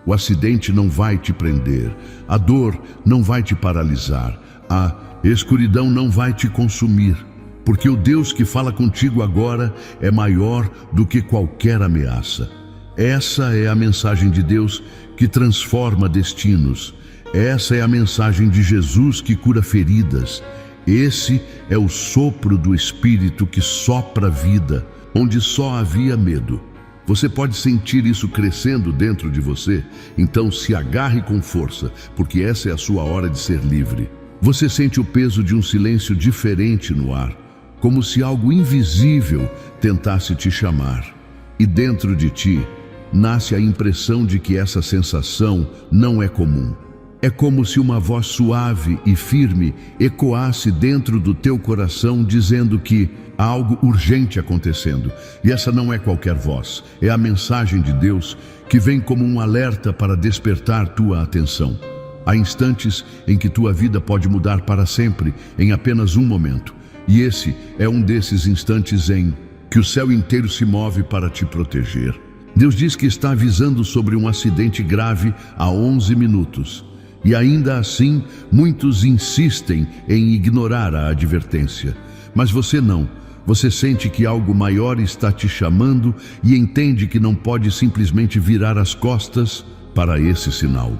O acidente não vai te prender, a dor não vai te paralisar, a escuridão não vai te consumir, porque o Deus que fala contigo agora é maior do que qualquer ameaça. Essa é a mensagem de Deus que transforma destinos. Essa é a mensagem de Jesus que cura feridas. Esse é o sopro do Espírito que sopra a vida, onde só havia medo. Você pode sentir isso crescendo dentro de você? Então se agarre com força, porque essa é a sua hora de ser livre. Você sente o peso de um silêncio diferente no ar, como se algo invisível tentasse te chamar. E dentro de ti, nasce a impressão de que essa sensação não é comum. É como se uma voz suave e firme ecoasse dentro do teu coração dizendo que há algo urgente acontecendo. E essa não é qualquer voz, é a mensagem de Deus que vem como um alerta para despertar tua atenção. Há instantes em que tua vida pode mudar para sempre, em apenas um momento. E esse é um desses instantes em que o céu inteiro se move para te proteger. Deus diz que está avisando sobre um acidente grave há 11 minutos. E ainda assim, muitos insistem em ignorar a advertência. Mas você não. Você sente que algo maior está te chamando e entende que não pode simplesmente virar as costas para esse sinal.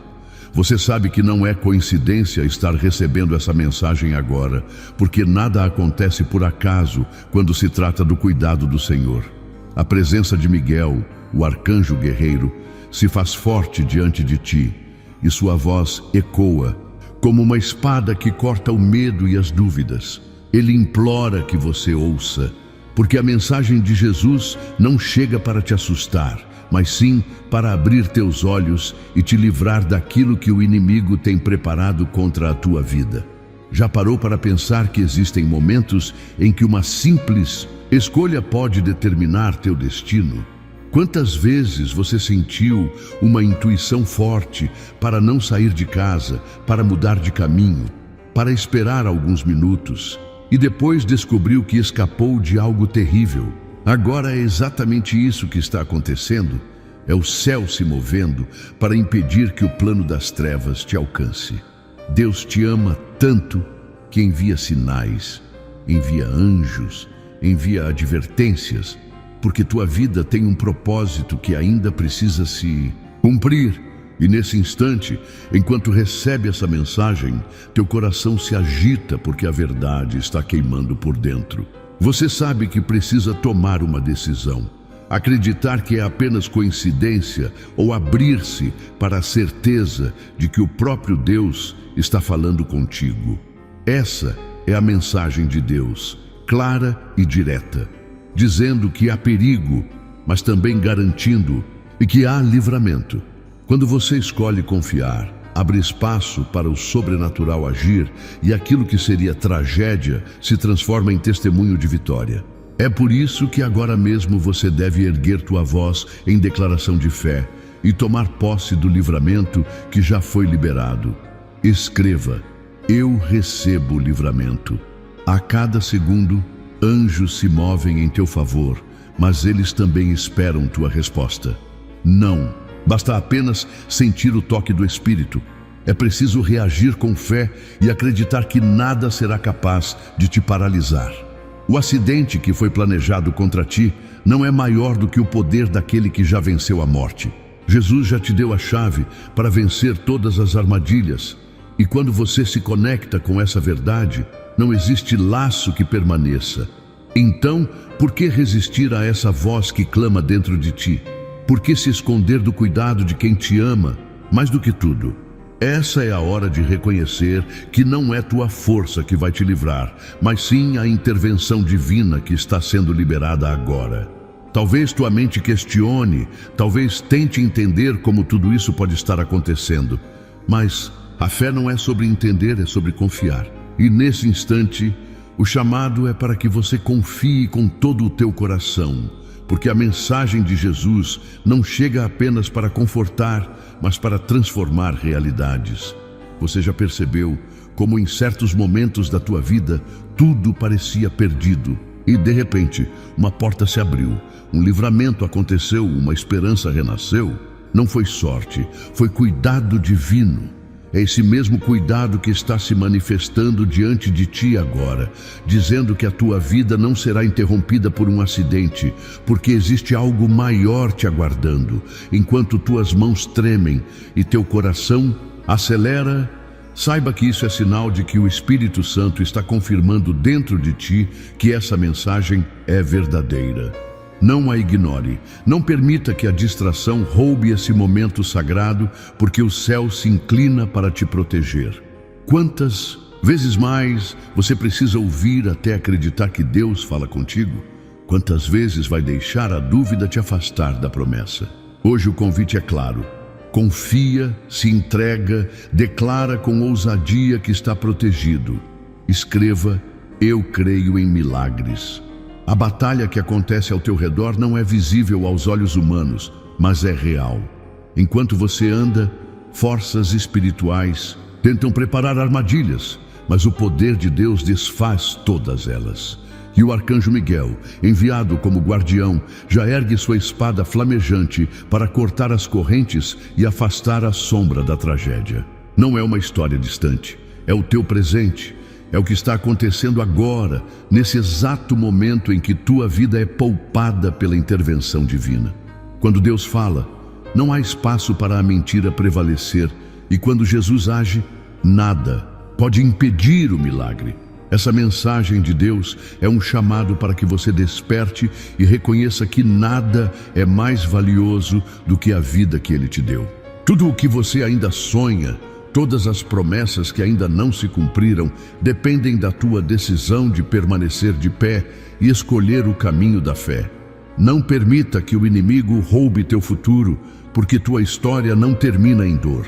Você sabe que não é coincidência estar recebendo essa mensagem agora, porque nada acontece por acaso quando se trata do cuidado do Senhor. A presença de Miguel, o arcanjo guerreiro, se faz forte diante de ti, e sua voz ecoa, como uma espada que corta o medo e as dúvidas. Ele implora que você ouça, porque a mensagem de Jesus não chega para te assustar, mas sim para abrir teus olhos e te livrar daquilo que o inimigo tem preparado contra a tua vida. Já parou para pensar que existem momentos em que uma simples escolha pode determinar teu destino? Quantas vezes você sentiu uma intuição forte para não sair de casa, para mudar de caminho, para esperar alguns minutos, e depois descobriu que escapou de algo terrível? Agora é exatamente isso que está acontecendo. É o céu se movendo para impedir que o plano das trevas te alcance. Deus te ama tanto que envia sinais, envia anjos, envia advertências, porque tua vida tem um propósito que ainda precisa se cumprir. E nesse instante, enquanto recebe essa mensagem, teu coração se agita porque a verdade está queimando por dentro. Você sabe que precisa tomar uma decisão. Acreditar que é apenas coincidência ou abrir-se para a certeza de que o próprio Deus está falando contigo. Essa é a mensagem de Deus, clara e direta, dizendo que há perigo, mas também garantindo e que há livramento. Quando você escolhe confiar, abre espaço para o sobrenatural agir e aquilo que seria tragédia se transforma em testemunho de vitória. É por isso que agora mesmo você deve erguer tua voz em declaração de fé e tomar posse do livramento que já foi liberado. Escreva: eu recebo o livramento. A cada segundo, anjos se movem em teu favor, mas eles também esperam tua resposta. Não, basta apenas sentir o toque do Espírito. É preciso reagir com fé e acreditar que nada será capaz de te paralisar. O acidente que foi planejado contra ti não é maior do que o poder daquele que já venceu a morte. Jesus já te deu a chave para vencer todas as armadilhas. E quando você se conecta com essa verdade, não existe laço que permaneça. Então, por que resistir a essa voz que clama dentro de ti? Por que se esconder do cuidado de quem te ama? Mais do que tudo, essa é a hora de reconhecer que não é tua força que vai te livrar, mas sim a intervenção divina que está sendo liberada agora. Talvez tua mente questione, talvez tente entender como tudo isso pode estar acontecendo. Mas a fé não é sobre entender, é sobre confiar. E nesse instante, o chamado é para que você confie com todo o teu coração, porque a mensagem de Jesus não chega apenas para confortar, mas para transformar realidades. Você já percebeu como em certos momentos da tua vida tudo parecia perdido e de repente uma porta se abriu, um livramento aconteceu, uma esperança renasceu? Não foi sorte, foi cuidado divino. É esse mesmo cuidado que está se manifestando diante de ti agora, dizendo que a tua vida não será interrompida por um acidente, porque existe algo maior te aguardando. Enquanto tuas mãos tremem e teu coração acelera, saiba que isso é sinal de que o Espírito Santo está confirmando dentro de ti que essa mensagem é verdadeira. Não a ignore, não permita que a distração roube esse momento sagrado, porque o céu se inclina para te proteger. Quantas vezes mais você precisa ouvir até acreditar que Deus fala contigo? Quantas vezes vai deixar a dúvida te afastar da promessa? Hoje o convite é claro. Confia, se entrega, declara com ousadia que está protegido. Escreva: eu creio em milagres. A batalha que acontece ao teu redor não é visível aos olhos humanos, mas é real. Enquanto você anda, forças espirituais tentam preparar armadilhas, mas o poder de Deus desfaz todas elas. E o arcanjo Miguel, enviado como guardião, já ergue sua espada flamejante para cortar as correntes e afastar a sombra da tragédia. Não é uma história distante, é o teu presente. É o que está acontecendo agora, nesse exato momento em que tua vida é poupada pela intervenção divina. Quando Deus fala, não há espaço para a mentira prevalecer, e quando Jesus age, nada pode impedir o milagre. Essa mensagem de Deus é um chamado para que você desperte e reconheça que nada é mais valioso do que a vida que Ele te deu. Tudo o que você ainda sonha, todas as promessas que ainda não se cumpriram, dependem da tua decisão de permanecer de pé e escolher o caminho da fé. Não permita que o inimigo roube teu futuro, porque tua história não termina em dor.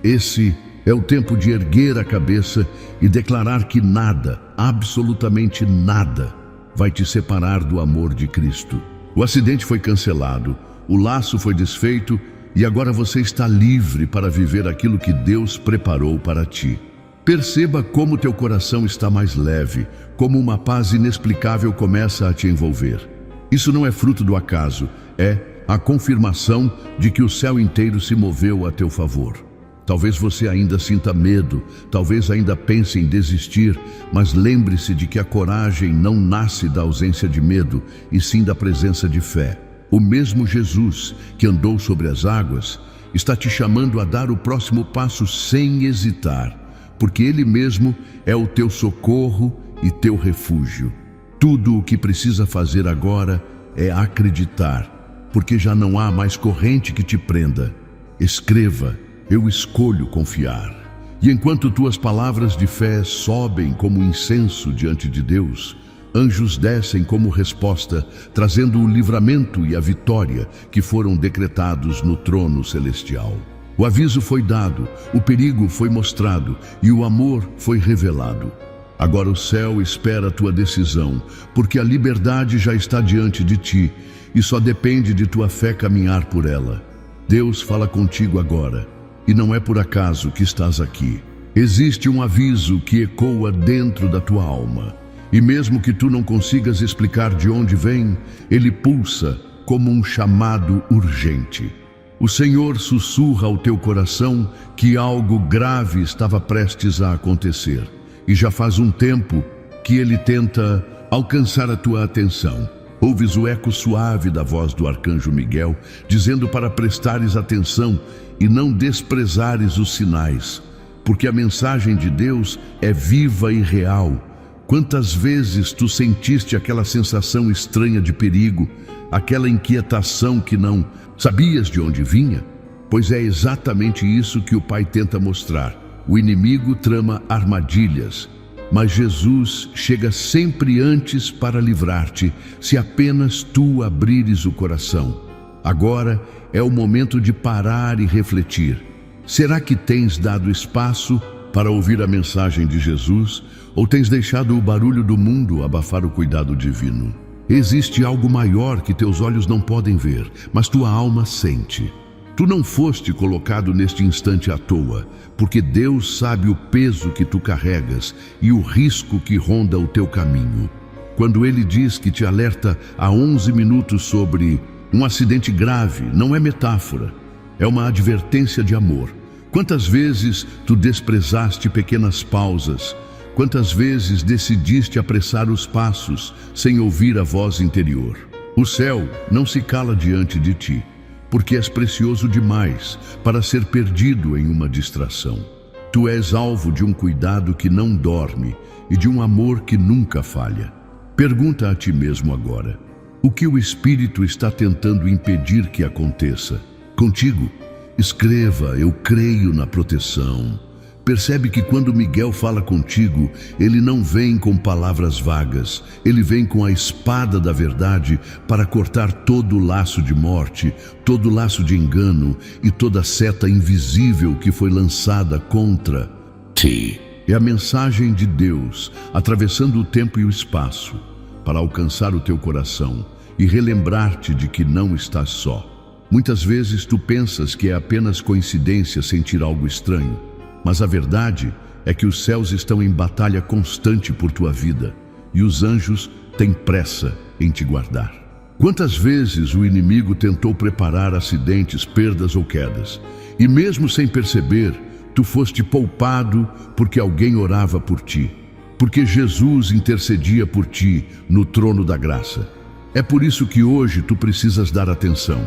Esse é o tempo de erguer a cabeça e declarar que nada, absolutamente nada, vai te separar do amor de Cristo. O acidente foi cancelado, o laço foi desfeito, e agora você está livre para viver aquilo que Deus preparou para ti. Perceba como teu coração está mais leve, como uma paz inexplicável começa a te envolver. Isso não é fruto do acaso, é a confirmação de que o céu inteiro se moveu a teu favor. Talvez você ainda sinta medo, talvez ainda pense em desistir, mas lembre-se de que a coragem não nasce da ausência de medo, e sim da presença de fé. O mesmo Jesus que andou sobre as águas está te chamando a dar o próximo passo sem hesitar, porque Ele mesmo é o teu socorro e teu refúgio. Tudo o que precisa fazer agora é acreditar, porque já não há mais corrente que te prenda. Escreva: eu escolho confiar. E enquanto tuas palavras de fé sobem como incenso diante de Deus, anjos descem como resposta, trazendo o livramento e a vitória que foram decretados no trono celestial. O aviso foi dado, o perigo foi mostrado e o amor foi revelado. Agora o céu espera a tua decisão, porque a liberdade já está diante de ti e só depende de tua fé caminhar por ela. Deus fala contigo agora, e não é por acaso que estás aqui. Existe um aviso que ecoa dentro da tua alma. E mesmo que tu não consigas explicar de onde vem, ele pulsa como um chamado urgente. O Senhor sussurra ao teu coração que algo grave estava prestes a acontecer. E já faz um tempo que ele tenta alcançar a tua atenção. Ouves o eco suave da voz do arcanjo Miguel, dizendo para prestares atenção e não desprezares os sinais, porque a mensagem de Deus é viva e real. Quantas vezes tu sentiste aquela sensação estranha de perigo, aquela inquietação que não sabias de onde vinha? Pois é exatamente isso que o Pai tenta mostrar. O inimigo trama armadilhas, mas Jesus chega sempre antes para livrar-te, se apenas tu abrires o coração. Agora é o momento de parar e refletir. Será que tens dado espaço para ouvir a mensagem de Jesus, ou tens deixado o barulho do mundo abafar o cuidado divino? Existe algo maior que teus olhos não podem ver, mas tua alma sente. Tu não foste colocado neste instante à toa, porque Deus sabe o peso que tu carregas e o risco que ronda o teu caminho. Quando Ele diz que te alerta há 11 minutos sobre um acidente grave, não é metáfora, é uma advertência de amor. Quantas vezes tu desprezaste pequenas pausas? Quantas vezes decidiste apressar os passos sem ouvir a voz interior? O céu não se cala diante de ti, porque és precioso demais para ser perdido em uma distração. Tu és alvo de um cuidado que não dorme e de um amor que nunca falha. Pergunta a ti mesmo agora: o que o Espírito está tentando impedir que aconteça? Contigo, escreva: eu creio na proteção. Percebe que quando Miguel fala contigo, ele não vem com palavras vagas, ele vem com a espada da verdade para cortar todo o laço de morte, todo o laço de engano e toda a seta invisível que foi lançada contra ti. É a mensagem de Deus atravessando o tempo e o espaço para alcançar o teu coração e relembrar-te de que não estás só. Muitas vezes tu pensas que é apenas coincidência sentir algo estranho, mas a verdade é que os céus estão em batalha constante por tua vida e os anjos têm pressa em te guardar. Quantas vezes o inimigo tentou preparar acidentes, perdas ou quedas, e mesmo sem perceber, tu foste poupado porque alguém orava por ti, porque Jesus intercedia por ti no trono da graça. É por isso que hoje tu precisas dar atenção.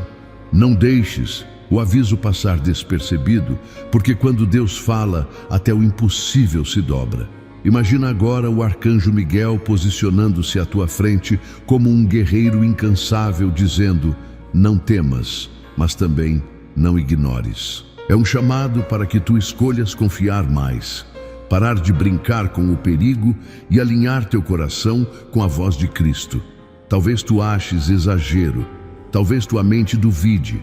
Não deixes o aviso passar despercebido, porque quando Deus fala, até o impossível se dobra. Imagina agora o arcanjo Miguel posicionando-se à tua frente como um guerreiro incansável, dizendo: não temas, mas também não ignores. É um chamado para que tu escolhas confiar mais, parar de brincar com o perigo e alinhar teu coração com a voz de Cristo. Talvez tu aches exagero, talvez tua mente duvide,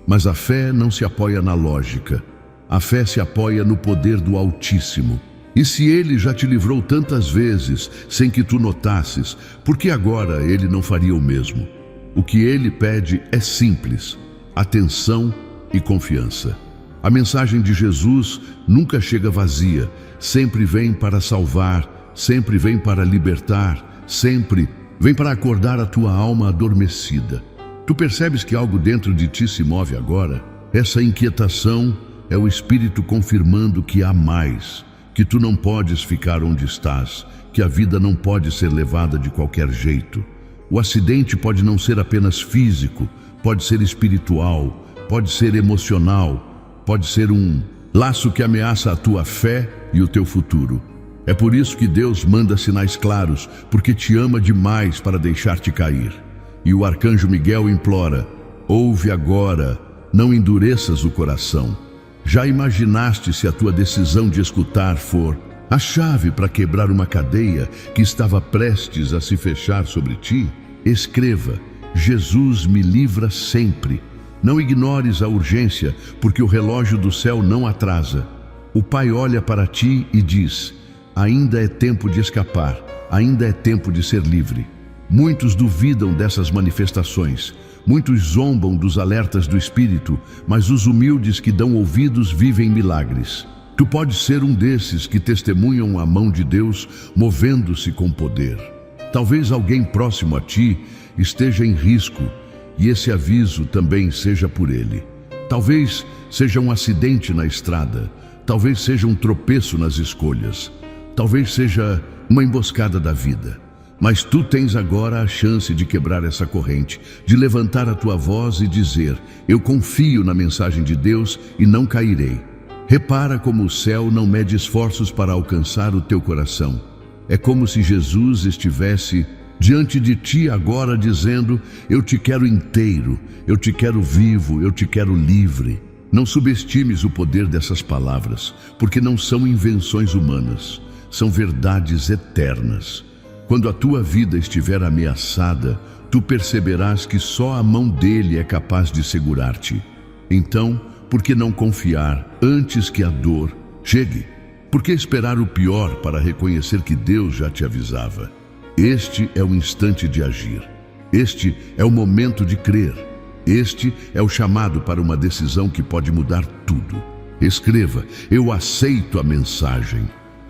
mas a fé não se apoia na lógica. A fé se apoia no poder do Altíssimo. E se Ele já te livrou tantas vezes sem que tu notasses, por que agora Ele não faria o mesmo? O que Ele pede é simples: atenção e confiança. A mensagem de Jesus nunca chega vazia, sempre vem para salvar, sempre vem para libertar, sempre vem para acordar a tua alma adormecida. Tu percebes que algo dentro de ti se move agora? Essa inquietação é o Espírito confirmando que há mais, que tu não podes ficar onde estás, que a vida não pode ser levada de qualquer jeito. O acidente pode não ser apenas físico, pode ser espiritual, pode ser emocional, pode ser um laço que ameaça a tua fé e o teu futuro. É por isso que Deus manda sinais claros, porque te ama demais para deixar-te cair. E o arcanjo Miguel implora: ouve agora, não endureças o coração. Já imaginaste se a tua decisão de escutar for a chave para quebrar uma cadeia que estava prestes a se fechar sobre ti? Escreva: Jesus me livra sempre. Não ignores a urgência, porque o relógio do céu não atrasa. O Pai olha para ti e diz: ainda é tempo de escapar, ainda é tempo de ser livre. Muitos duvidam dessas manifestações, muitos zombam dos alertas do Espírito, mas os humildes que dão ouvidos vivem milagres. Tu podes ser um desses que testemunham a mão de Deus movendo-se com poder. Talvez alguém próximo a ti esteja em risco e esse aviso também seja por ele. Talvez seja um acidente na estrada, talvez seja um tropeço nas escolhas, talvez seja uma emboscada da vida. Mas tu tens agora a chance de quebrar essa corrente, de levantar a tua voz e dizer: eu confio na mensagem de Deus e não cairei. Repara como o céu não mede esforços para alcançar o teu coração. É como se Jesus estivesse diante de ti agora dizendo: eu te quero inteiro, eu te quero vivo, eu te quero livre. Não subestimes o poder dessas palavras, porque não são invenções humanas. são verdades eternas. Quando a tua vida estiver ameaçada, tu perceberás que só a mão dele é capaz de segurar-te. Então, por que não confiar antes que a dor chegue? Por que esperar o pior para reconhecer que Deus já te avisava? Este é o instante de agir. Este é o momento de crer. Este é o chamado para uma decisão que pode mudar tudo. Escreva: eu aceito a mensagem.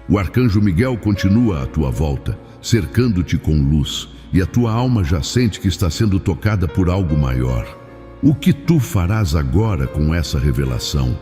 O arcanjo Miguel continua à tua volta, cercando-te com luz, e a tua alma já sente que está sendo tocada por algo maior. O que tu farás agora com essa revelação?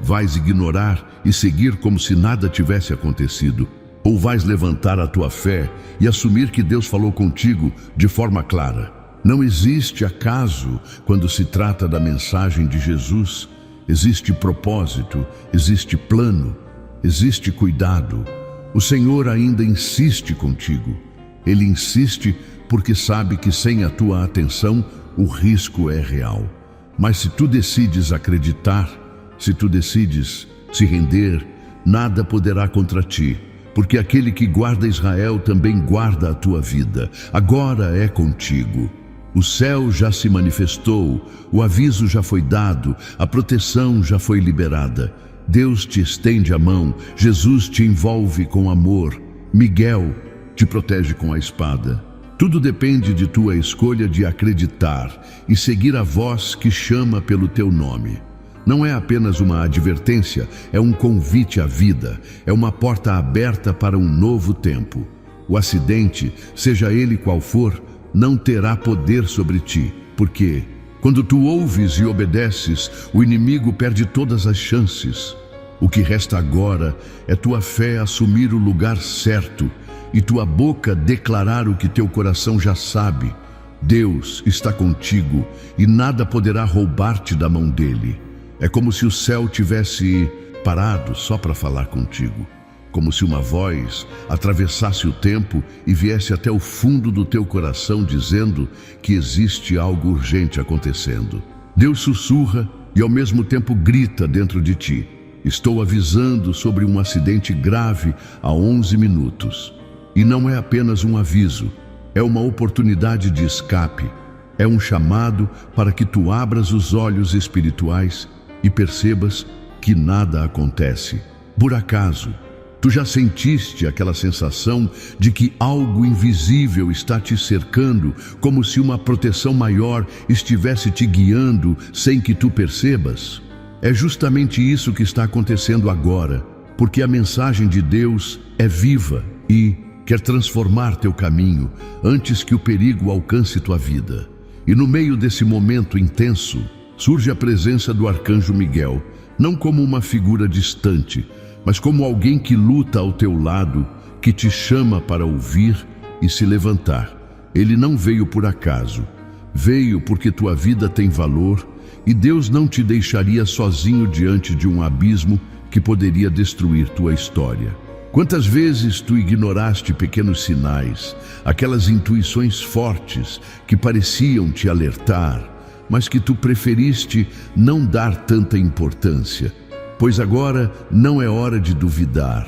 Vais ignorar e seguir como se nada tivesse acontecido? Ou vais levantar a tua fé e assumir que Deus falou contigo de forma clara? Não existe acaso quando se trata da mensagem de Jesus. Existe propósito, existe plano, existe cuidado. O Senhor ainda insiste contigo. Ele insiste porque sabe que sem a tua atenção o risco é real. Mas se tu decides acreditar, se tu decides se render, nada poderá contra ti, porque aquele que guarda Israel também guarda a tua vida. Agora é contigo. O céu já se manifestou, o aviso já foi dado, a proteção já foi liberada. Deus te estende a mão, Jesus te envolve com amor, Miguel te protege com a espada. Tudo depende de tua escolha de acreditar e seguir a voz que chama pelo teu nome. Não é apenas uma advertência, é um convite à vida, é uma porta aberta para um novo tempo. O acidente, seja ele qual for, não terá poder sobre ti, porque quando tu ouves e obedeces, o inimigo perde todas as chances. O que resta agora é tua fé assumir o lugar certo e tua boca declarar o que teu coração já sabe. Deus está contigo e nada poderá roubar-te da mão dele. É como se o céu tivesse parado só para falar contigo. Como se uma voz atravessasse o tempo e viesse até o fundo do teu coração dizendo que existe algo urgente acontecendo. Deus sussurra e ao mesmo tempo grita dentro de ti: estou avisando sobre um acidente grave há 11 minutos. E não é apenas um aviso, é uma oportunidade de escape. É um chamado para que tu abras os olhos espirituais e percebas que nada acontece por acaso. Tu já sentiste aquela sensação de que algo invisível está te cercando, como se uma proteção maior estivesse te guiando sem que tu percebas? É justamente isso que está acontecendo agora, porque a mensagem de Deus é viva e quer transformar teu caminho antes que o perigo alcance tua vida. E no meio desse momento intenso, surge a presença do arcanjo Miguel, não como uma figura distante, mas como alguém que luta ao teu lado, que te chama para ouvir e se levantar. Ele não veio por acaso, veio porque tua vida tem valor e Deus não te deixaria sozinho diante de um abismo que poderia destruir tua história. Quantas vezes tu ignoraste pequenos sinais, aquelas intuições fortes que pareciam te alertar, mas que tu preferiste não dar tanta importância? Pois agora não é hora de duvidar,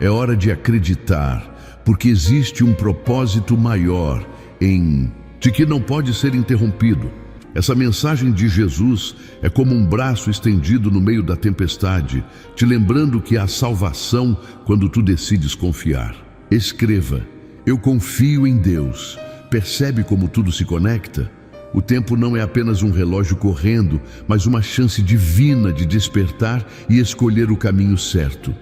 é hora de acreditar, porque existe um propósito maior de que não pode ser interrompido. Essa mensagem de Jesus é como um braço estendido no meio da tempestade, te lembrando que há salvação quando tu decides confiar. Escreva: eu confio em Deus. Percebe como tudo se conecta? O tempo não é apenas um relógio correndo, mas uma chance divina de despertar e escolher o caminho certo.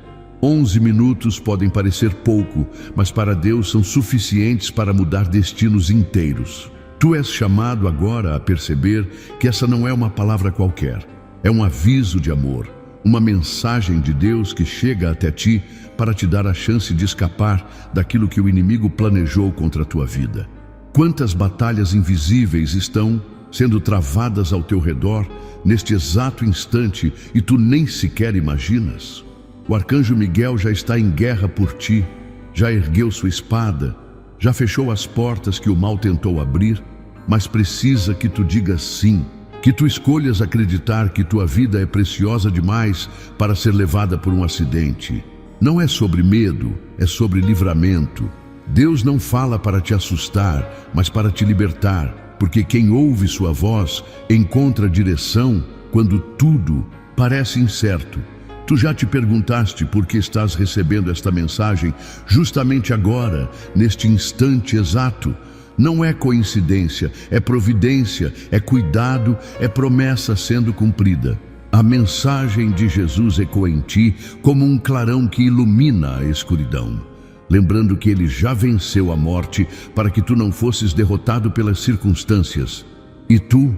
11 minutos podem parecer pouco, mas para Deus são suficientes para mudar destinos inteiros. Tu és chamado agora a perceber que essa não é uma palavra qualquer. É um aviso de amor, uma mensagem de Deus que chega até ti para te dar a chance de escapar daquilo que o inimigo planejou contra a tua vida. Quantas batalhas invisíveis estão sendo travadas ao teu redor neste exato instante e tu nem sequer imaginas? O arcanjo Miguel já está em guerra por ti, já ergueu sua espada, já fechou as portas que o mal tentou abrir, mas precisa que tu digas sim, que tu escolhas acreditar que tua vida é preciosa demais para ser levada por um acidente. Não é sobre medo, é sobre livramento. Deus não fala para te assustar, mas para te libertar, porque quem ouve sua voz encontra direção quando tudo parece incerto. Tu já te perguntaste por que estás recebendo esta mensagem justamente agora, neste instante exato? Não é coincidência, é providência, é cuidado, é promessa sendo cumprida. A mensagem de Jesus ecoa em ti como um clarão que ilumina a escuridão, lembrando que ele já venceu a morte para que tu não fosses derrotado pelas circunstâncias. E tu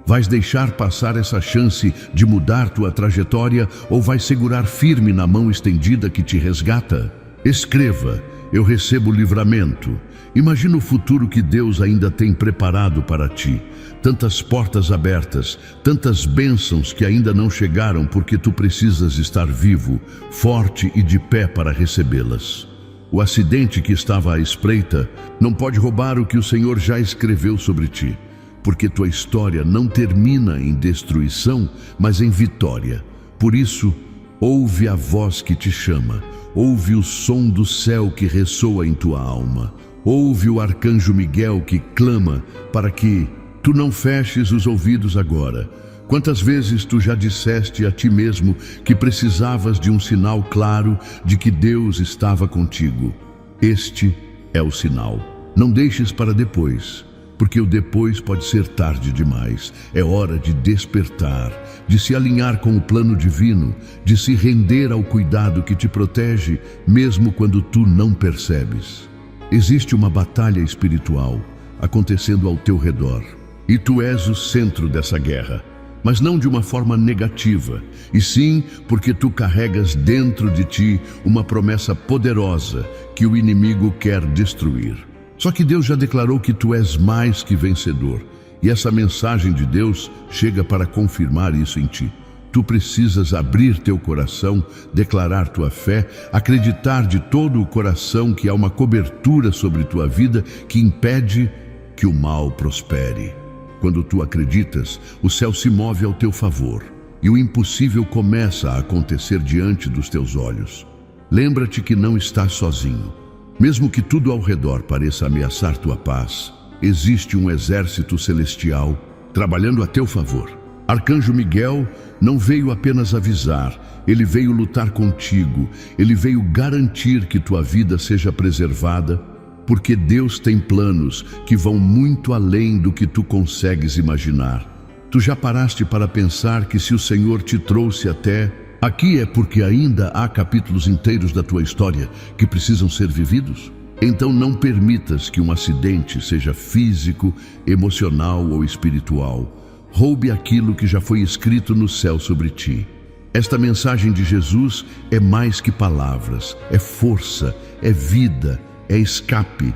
vais deixar passar essa chance de mudar tua trajetória ou vais segurar firme na mão estendida que te resgata? Escreva: eu recebo livramento. Imagina o futuro que Deus ainda tem preparado para ti. Tantas portas abertas, tantas bênçãos que ainda não chegaram porque tu precisas estar vivo, forte e de pé para recebê-las. O acidente que estava à espreita não pode roubar o que o Senhor já escreveu sobre ti, porque tua história não termina em destruição, mas em vitória. Por isso, ouve a voz que te chama, ouve o som do céu que ressoa em tua alma, ouve o arcanjo Miguel que clama para que tu não feches os ouvidos agora. Quantas vezes tu já disseste a ti mesmo que precisavas de um sinal claro de que Deus estava contigo? Este é o sinal. Não deixes para depois, porque o depois pode ser tarde demais. É hora de despertar, de se alinhar com o plano divino, de se render ao cuidado que te protege, mesmo quando tu não percebes. Existe uma batalha espiritual acontecendo ao teu redor, e tu és o centro dessa guerra. Mas não de uma forma negativa, e sim porque tu carregas dentro de ti uma promessa poderosa que o inimigo quer destruir. Só que Deus já declarou que tu és mais que vencedor, e essa mensagem de Deus chega para confirmar isso em ti. Tu precisas abrir teu coração, declarar tua fé, acreditar de todo o coração que há uma cobertura sobre tua vida que impede que o mal prospere. Quando tu acreditas, o céu se move ao teu favor e o impossível começa a acontecer diante dos teus olhos. Lembra-te que não estás sozinho. Mesmo que tudo ao redor pareça ameaçar tua paz, existe um exército celestial trabalhando a teu favor. Arcanjo Miguel não veio apenas avisar, ele veio lutar contigo, ele veio garantir que tua vida seja preservada, porque Deus tem planos que vão muito além do que tu consegues imaginar. Tu já paraste para pensar que se o Senhor te trouxe até aqui é porque ainda há capítulos inteiros da tua história que precisam ser vividos? Então não permitas que um acidente, seja físico, emocional ou espiritual, roube aquilo que já foi escrito no céu sobre ti. Esta mensagem de Jesus é mais que palavras, é força, é vida, é escape.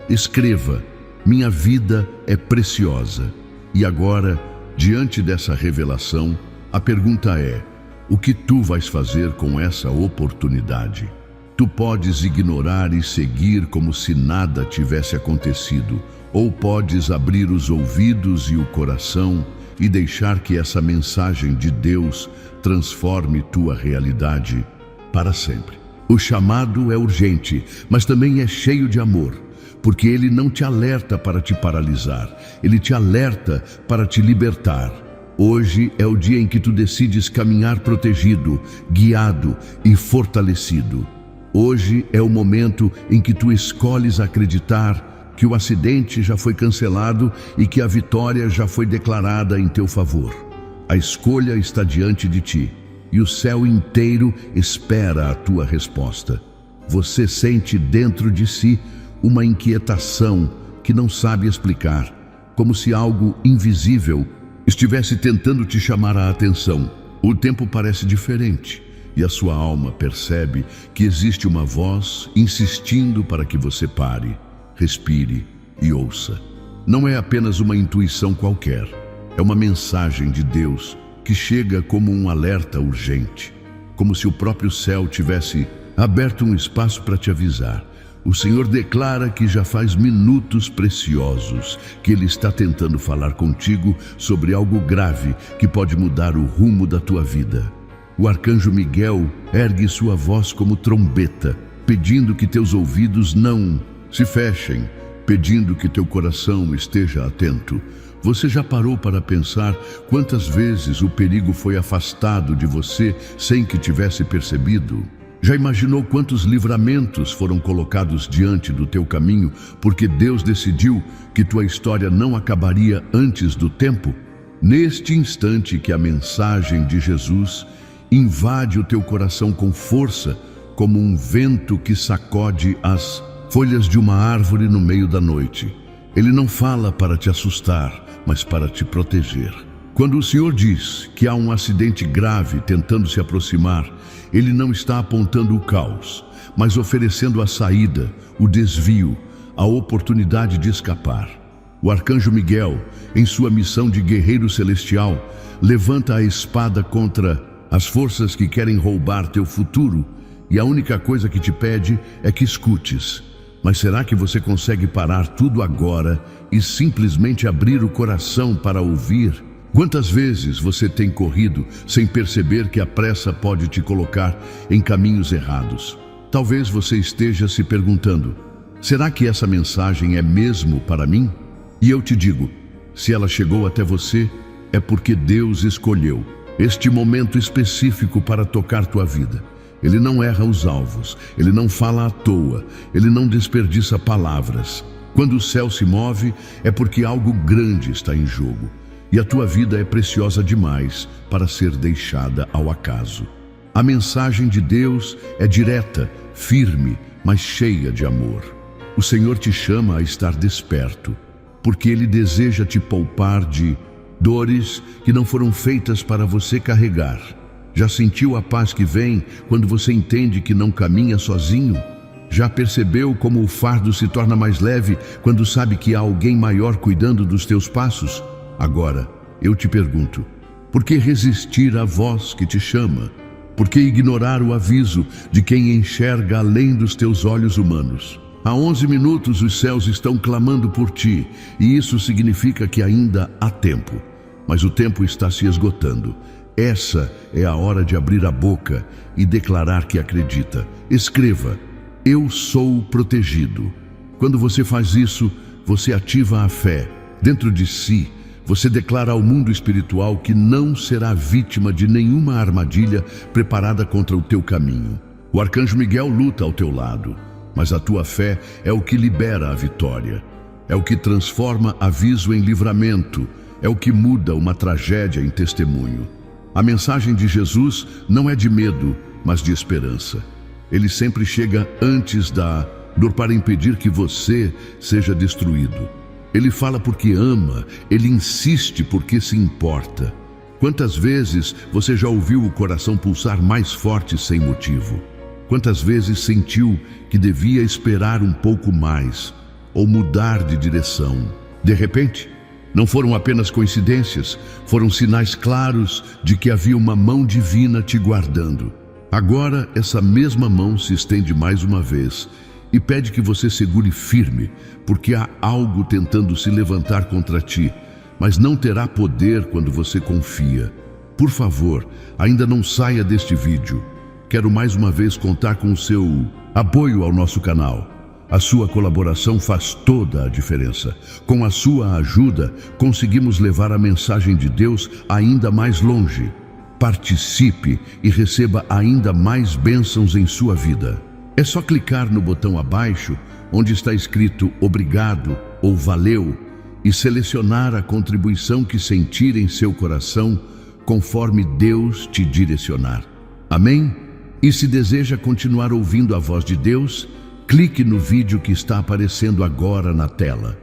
Escreva: minha vida é preciosa. E agora, diante dessa revelação, a pergunta é: o que tu vais fazer com essa oportunidade? Tu podes ignorar e seguir como se nada tivesse acontecido, ou podes abrir os ouvidos e o coração e deixar que essa mensagem de Deus transforme tua realidade para sempre. O chamado é urgente, mas também é cheio de amor, porque ele não te alerta para te paralisar, ele te alerta para te libertar. Hoje é o dia em que tu decides caminhar protegido, guiado e fortalecido. Hoje é o momento em que tu escolhes acreditar que o acidente já foi cancelado e que a vitória já foi declarada em teu favor. A escolha está diante de ti e o céu inteiro espera a tua resposta. Você sente dentro de si uma inquietação que não sabe explicar, como se algo invisível estivesse tentando te chamar a atenção. O tempo parece diferente e a sua alma percebe que existe uma voz insistindo para que você pare, respire e ouça. Não é apenas uma intuição qualquer, é uma mensagem de Deus que chega como um alerta urgente, como se o próprio céu tivesse aberto um espaço para te avisar. O Senhor declara que já faz minutos preciosos que Ele está tentando falar contigo sobre algo grave que pode mudar o rumo da tua vida. O arcanjo Miguel ergue sua voz como trombeta, pedindo que teus ouvidos não se fechem, pedindo que teu coração esteja atento. Você já parou para pensar quantas vezes o perigo foi afastado de você sem que tivesse percebido? Já imaginou quantos livramentos foram colocados diante do teu caminho porque Deus decidiu que tua história não acabaria antes do tempo? Neste instante que a mensagem de Jesus invade o teu coração com força, como um vento que sacode as folhas de uma árvore no meio da noite. Ele não fala para te assustar, mas para te proteger. Quando o Senhor diz que há um acidente grave tentando se aproximar, Ele não está apontando o caos, mas oferecendo a saída, o desvio, a oportunidade de escapar. O arcanjo Miguel, em sua missão de guerreiro celestial, levanta a espada contra as forças que querem roubar teu futuro, e a única coisa que te pede é que escutes. Mas será que você consegue parar tudo agora e simplesmente abrir o coração para ouvir? Quantas vezes você tem corrido sem perceber que a pressa pode te colocar em caminhos errados? Talvez você esteja se perguntando: será que essa mensagem é mesmo para mim? E eu te digo, se ela chegou até você, é porque Deus escolheu este momento específico para tocar tua vida. Ele não erra os alvos, Ele não fala à toa, Ele não desperdiça palavras. Quando o céu se move, é porque algo grande está em jogo. E a tua vida é preciosa demais para ser deixada ao acaso. A mensagem de Deus é direta, firme, mas cheia de amor. O Senhor te chama a estar desperto, porque Ele deseja te poupar de dores que não foram feitas para você carregar. Já sentiu a paz que vem quando você entende que não caminha sozinho? Já percebeu como o fardo se torna mais leve quando sabe que há alguém maior cuidando dos teus passos? Agora, eu te pergunto, por que resistir à voz que te chama? Por que ignorar o aviso de quem enxerga além dos teus olhos humanos? Há 11 minutos os céus estão clamando por ti, e isso significa que ainda há tempo. Mas o tempo está se esgotando. Essa é a hora de abrir a boca e declarar que acredita. Escreva: eu sou protegido. Quando você faz isso, você ativa a fé. Dentro de si, você declara ao mundo espiritual que não será vítima de nenhuma armadilha preparada contra o teu caminho. O arcanjo Miguel luta ao teu lado, mas a tua fé é o que libera a vitória. É o que transforma aviso em livramento. É o que muda uma tragédia em testemunho. A mensagem de Jesus não é de medo, mas de esperança. Ele sempre chega antes da dor para impedir que você seja destruído. Ele fala porque ama, ele insiste porque se importa. Quantas vezes você já ouviu o coração pulsar mais forte sem motivo? Quantas vezes sentiu que devia esperar um pouco mais ou mudar de direção? De repente, não foram apenas coincidências, foram sinais claros de que havia uma mão divina te guardando. Agora, essa mesma mão se estende mais uma vez e pede que você segure firme, porque há algo tentando se levantar contra ti, mas não terá poder quando você confia. Por favor, ainda não saia deste vídeo. Quero mais uma vez contar com o seu apoio ao nosso canal. A sua colaboração faz toda a diferença. Com a sua ajuda, conseguimos levar a mensagem de Deus ainda mais longe. Participe e receba ainda mais bênçãos em sua vida. É só clicar no botão abaixo, onde está escrito obrigado ou valeu, e selecionar a contribuição que sentir em seu coração, conforme Deus te direcionar. Amém? E se deseja continuar ouvindo a voz de Deus, clique no vídeo que está aparecendo agora na tela.